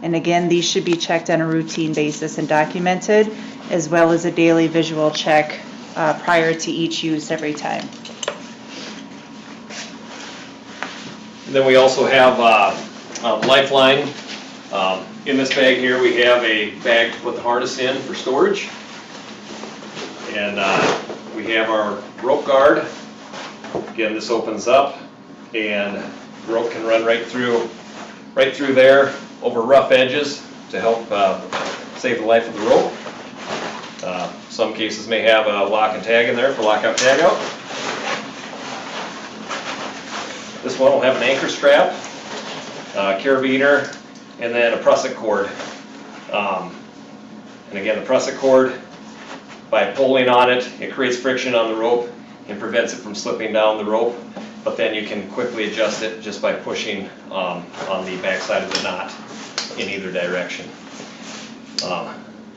[SPEAKER 12] And again, these should be checked on a routine basis and documented, as well as a daily visual check prior to each use every time.
[SPEAKER 13] And then we also have a lifeline. In this bag here, we have a bag to put the harness in for storage. And we have our rope guard. Again, this opens up, and the rope can run right through there over rough edges to help save the life of the rope. Some cases may have a lock and tag in there for lockout tagout. This one will have an anchor strap, carabiner, and then a prusik cord. And again, the prusik cord, by pulling on it, it creates friction on the rope and prevents it from slipping down the rope. But then you can quickly adjust it just by pushing on the backside of the knot in either direction.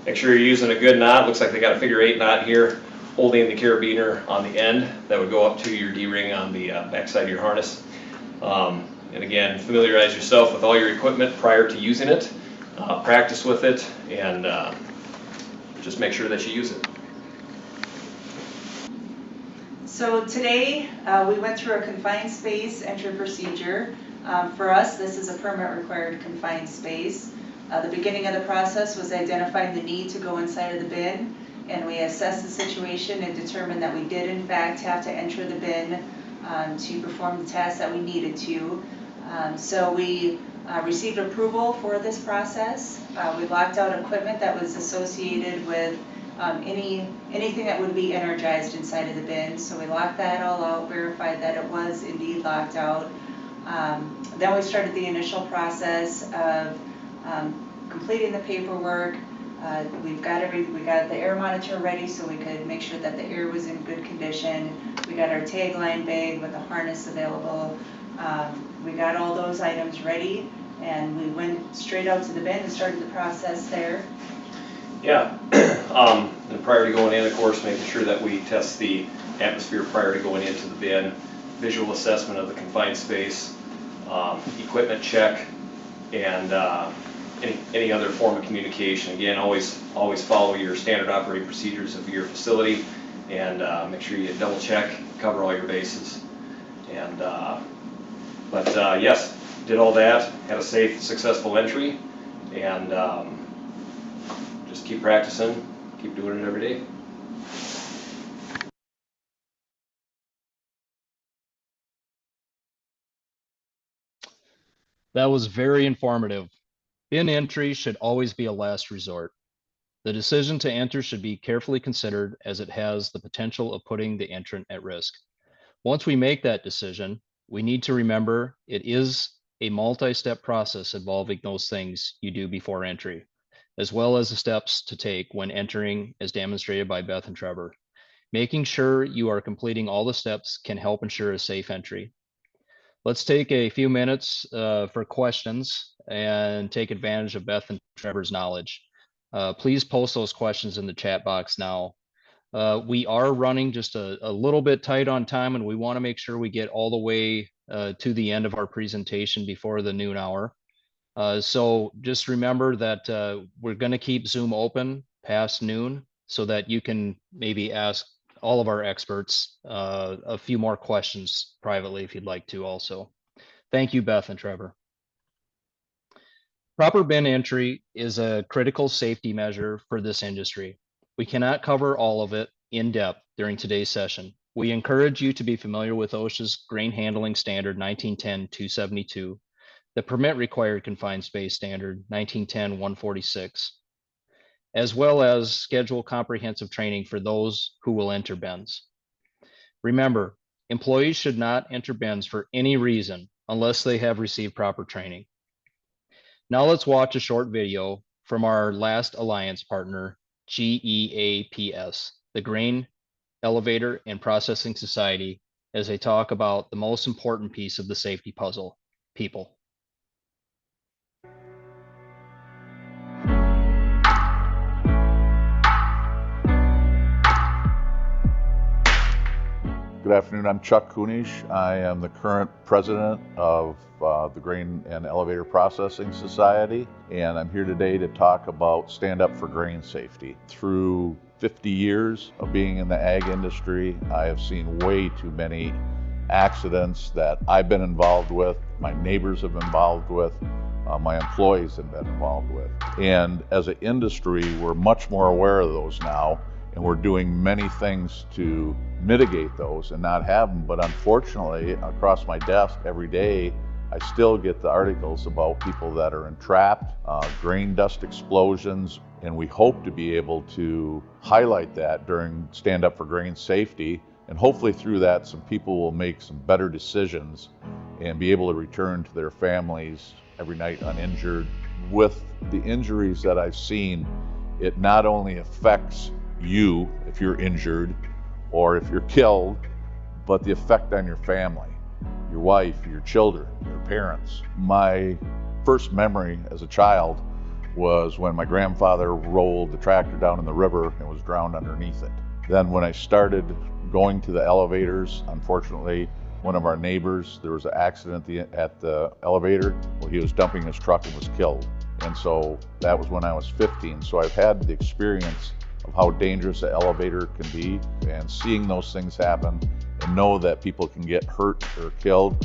[SPEAKER 13] Make sure you're using a good knot. Looks like they got a figure 8 knot here, holding the carabiner on the end that would go up to your D-ring on the backside of your harness. And again, familiarize yourself with all your equipment prior to using it. Practice with it, and just make sure that you use it.
[SPEAKER 12] So today, we went through a confined space entry procedure. For us, this is a permit-required confined space. The beginning of the process was identifying the need to go inside of the bin, and we assessed the situation and determined that we did in fact have to enter the bin to perform the tasks that we needed to. So we received approval for this process. We locked out equipment that was associated with anything that would be energized inside of the bin. So we locked that all out, verified that it was indeed locked out. Then we started the initial process of completing the paperwork. We got the air monitor ready so we could make sure that the air was in good condition. We got our tagline bag with the harness available. We got all those items ready, and we went straight out to the bin and started the process there.
[SPEAKER 13] Yeah, and prior to going in, of course, making sure that we test the atmosphere prior to going into the bin, visual assessment of the confined space, equipment check, and any other form of communication. Again, always follow your standard operating procedures of your facility, and make sure you double check, cover all your bases. And but yes, did all that, had a safe, successful entry, and just keep practicing, keep doing it every day.
[SPEAKER 1] That was very informative. Bin entry should always be a last resort. The decision to enter should be carefully considered as it has the potential of putting the entrant at risk. Once we make that decision, we need to remember it is a multi-step process involving those things you do before entry, as well as the steps to take when entering, as demonstrated by Beth and Trevor. Making sure you are completing all the steps can help ensure a safe entry. Let's take a few minutes for questions and take advantage of Beth and Trevor's knowledge. Please post those questions in the chat box now. We are running just a little bit tight on time, and we want to make sure we get all the way to the end of our presentation before the noon hour. So just remember that we're going to keep Zoom open past noon so that you can maybe ask all of our experts a few more questions privately if you'd like to also. Thank you, Beth and Trevor. Proper bin entry is a critical safety measure for this industry. We cannot cover all of it in depth during today's session. We encourage you to be familiar with OSHA's Grain Handling Standard 1910-272, the Permit Required Confined Space Standard 1910-146, as well as schedule comprehensive training for those who will enter bins. Remember, employees should not enter bins for any reason unless they have received proper training. Now let's watch a short video from our last alliance partner, GEAPS, the Grain Elevator and Processing Society, as they talk about the most important piece of the safety puzzle, people.
[SPEAKER 17] Good afternoon, I'm Chuck Kunish. I am the current president of the Grain and Elevator Processing Society, and I'm here today to talk about Stand Up for Grain Safety. Through 50 years of being in the ag industry, I have seen way too many accidents that I've been involved with, my neighbors have been involved with, my employees have been involved with. And as an industry, we're much more aware of those now, and we're doing many things to mitigate those and not have them. But unfortunately, across my desk every day, I still get the articles about people that are entrapped, grain dust explosions, and we hope to be able to highlight that during Stand Up for Grain Safety. And hopefully through that, some people will make some better decisions and be able to return to their families every night uninjured. With the injuries that I've seen, it not only affects you if you're injured or if you're killed, but the effect on your family, your wife, your children, your parents. My first memory as a child was when my grandfather rolled the tractor down in the river and was drowned underneath it. Then when I started going to the elevators, unfortunately, one of our neighbors, there was an accident at the elevator where he was dumping his truck and was killed. And so that was when I was 15. So I've had the experience of how dangerous an elevator can be, and seeing those things happen and know that people can get hurt or killed.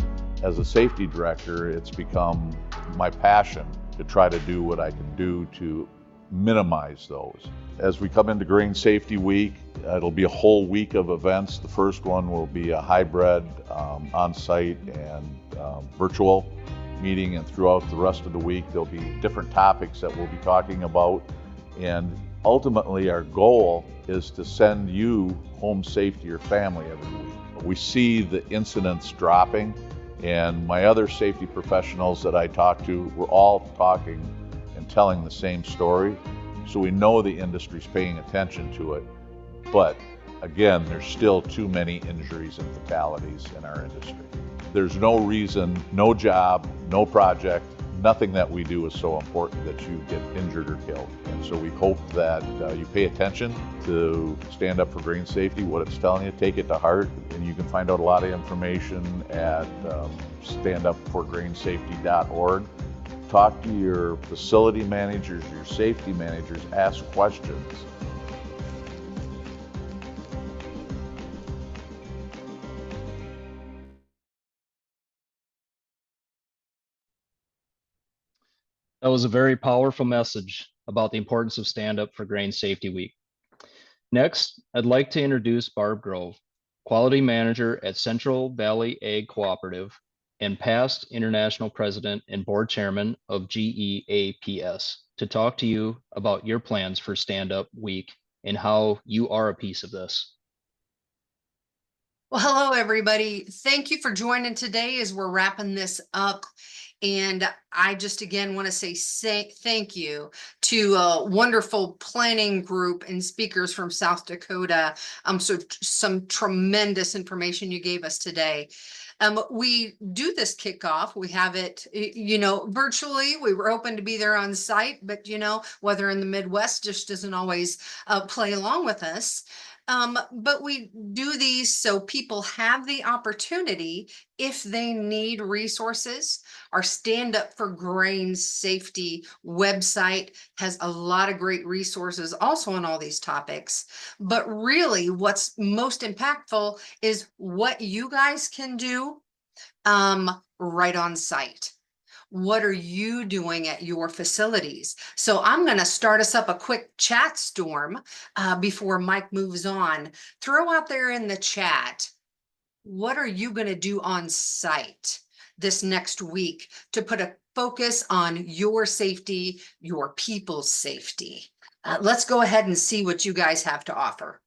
[SPEAKER 17] As a safety director, it's become my passion to try to do what I can do to minimize those. As we come into Grain Safety Week, it'll be a whole week of events. The first one will be a hybrid, on-site and virtual meeting, and throughout the rest of the week there'll be different topics that we'll be talking about. And ultimately our goal is to send you home safe to your family every week. We see the incidents dropping, and my other safety professionals that I talk to, we're all talking and telling the same story. So we know the industry's paying attention to it, but again, there's still too many injuries and fatalities in our industry. There's no reason, no job, no project, nothing that we do is so important that you get injured or killed. And so we hope that you pay attention to Stand Up for Grain Safety, what it's telling you, take it to heart, and you can find out a lot of information at standupforgrainsafety.org. Talk to your facility managers, your safety managers, ask questions.
[SPEAKER 1] That was a very powerful message about the importance of Stand Up for Grain Safety Week. Next, I'd like to introduce Barb Grove, Quality Manager at Central Valley Ag Cooperative, and past international president and board chairman of GEAPS, to talk to you about your plans for Stand Up Week and how you are a piece of this.
[SPEAKER 18] Well, hello, everybody. Thank you for joining today as we're wrapping this up. And I just again want to say thank you to a wonderful planning group and speakers from South Dakota. So some tremendous information you gave us today. We do this kickoff. We have it, virtually. We were open to be there on site, but weather in the Midwest just doesn't always play along with us. But we do these so people have the opportunity, if they need resources. Our Stand Up for Grain Safety website has a lot of great resources also on all these topics. But really what's most impactful is what you guys can do right on site. What are you doing at your facilities? So I'm going to start us up a quick chat storm before Mike moves on. Throw out there in the chat, what are you going to do on site this next week to put a focus on your safety, your people's safety? Let's go ahead and see what you guys have to offer.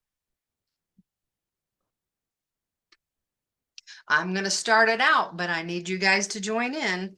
[SPEAKER 18] I'm going to start it out, but I need you guys to join in.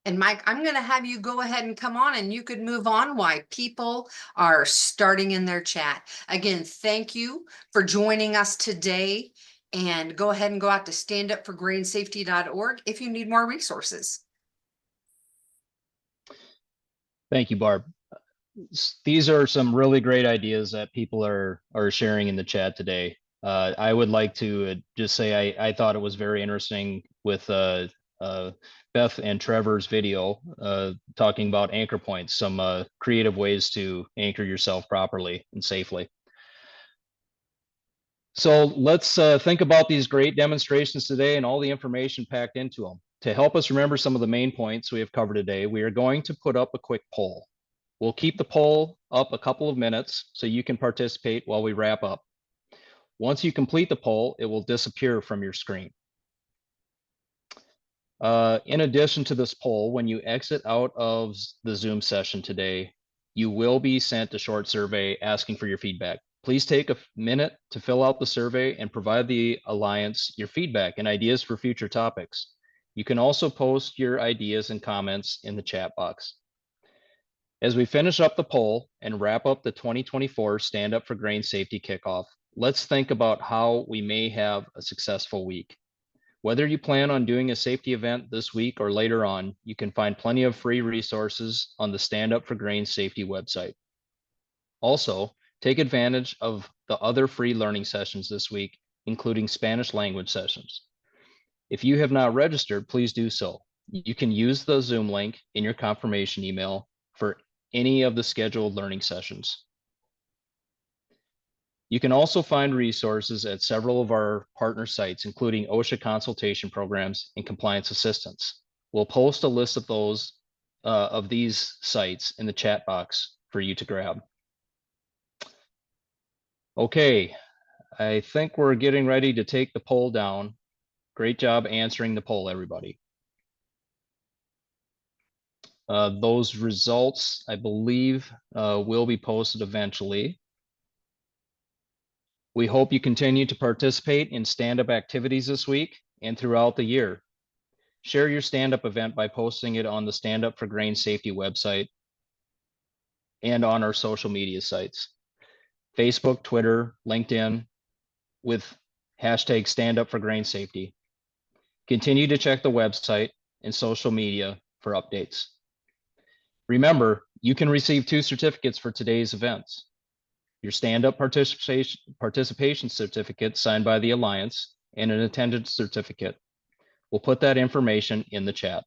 [SPEAKER 18] And Mike, I'm going to have you go ahead and come on, and you could move on while people are starting in their chat. Again, thank you for joining us today, and go ahead and go out to standupforgrainsafety.org if you need more resources.
[SPEAKER 1] Thank you, Barb. These are some really great ideas that people are sharing in the chat today. I would like to just say I thought it was very interesting with Beth and Trevor's video talking about anchor points, some creative ways to anchor yourself properly and safely. So let's think about these great demonstrations today and all the information packed into them. To help us remember some of the main points we have covered today, we are going to put up a quick poll. We'll keep the poll up a couple of minutes so you can participate while we wrap up. Once you complete the poll, it will disappear from your screen. In addition to this poll, when you exit out of the Zoom session today, you will be sent a short survey asking for your feedback. Please take a minute to fill out the survey and provide the Alliance your feedback and ideas for future topics. You can also post your ideas and comments in the chat box. As we finish up the poll and wrap up the 2024 Stand Up for Grain Safety Kickoff, let's think about how we may have a successful week. Whether you plan on doing a safety event this week or later on, you can find plenty of free resources on the Stand Up for Grain Safety website. Also, take advantage of the other free learning sessions this week, including Spanish language sessions. If you have not registered, please do so. You can use the Zoom link in your confirmation email for any of the scheduled learning sessions. You can also find resources at several of our partner sites, including OSHA consultation programs and compliance assistance. We'll post a list of those of these sites in the chat box for you to grab. Okay, I think we're getting ready to take the poll down. Great job answering the poll, everybody. Those results, I believe, will be posted eventually. We hope you continue to participate in stand-up activities this week and throughout the year. Share your stand-up event by posting it on the Stand Up for Grain Safety website and on our social media sites, Facebook, Twitter, LinkedIn, with hashtag Stand Up for Grain Safety. Continue to check the website and social media for updates. Remember, you can receive 2 certificates for today's events. Your stand-up participation certificate signed by the Alliance and an attendance certificate. We'll put that information in the chat.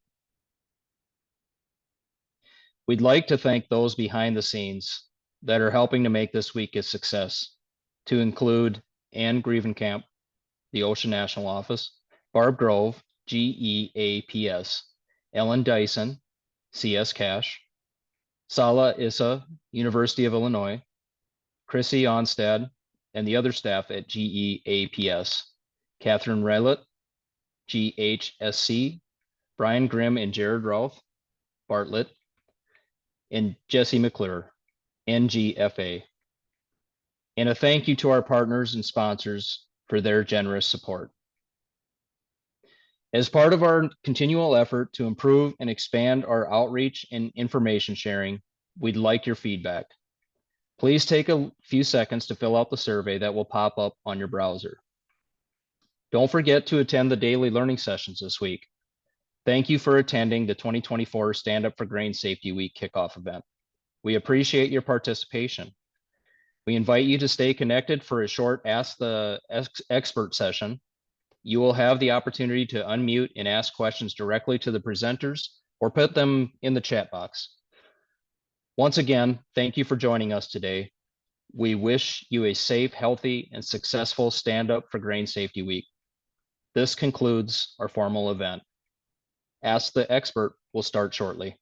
[SPEAKER 1] We'd like to thank those behind the scenes that are helping to make this week a success, to include Ann Grievenkamp, the OSHA National Office, Barb Grove, GEAPS, Ellen Dyson, CS Cash, Sala Issa, University of Illinois, Chrissy Onstad, and the other staff at GEAPS, Catherine Reillet, GHSC, Brian Grimm and Jared Routh, Bartlett, and Jesse McClure, NGFA. And a thank you to our partners and sponsors for their generous support. As part of our continual effort to improve and expand our outreach and information sharing, we'd like your feedback. Please take a few seconds to fill out the survey that will pop up on your browser. Don't forget to attend the daily learning sessions this week. Thank you for attending the 2024 Stand Up for Grain Safety Week kickoff event. We appreciate your participation. We invite you to stay connected for a short Ask the Expert session. You will have the opportunity to unmute and ask questions directly to the presenters or put them in the chat box. Once again, thank you for joining us today. We wish you a safe, healthy, and successful Stand Up for Grain Safety Week. This concludes our formal event. Ask the Expert will start shortly.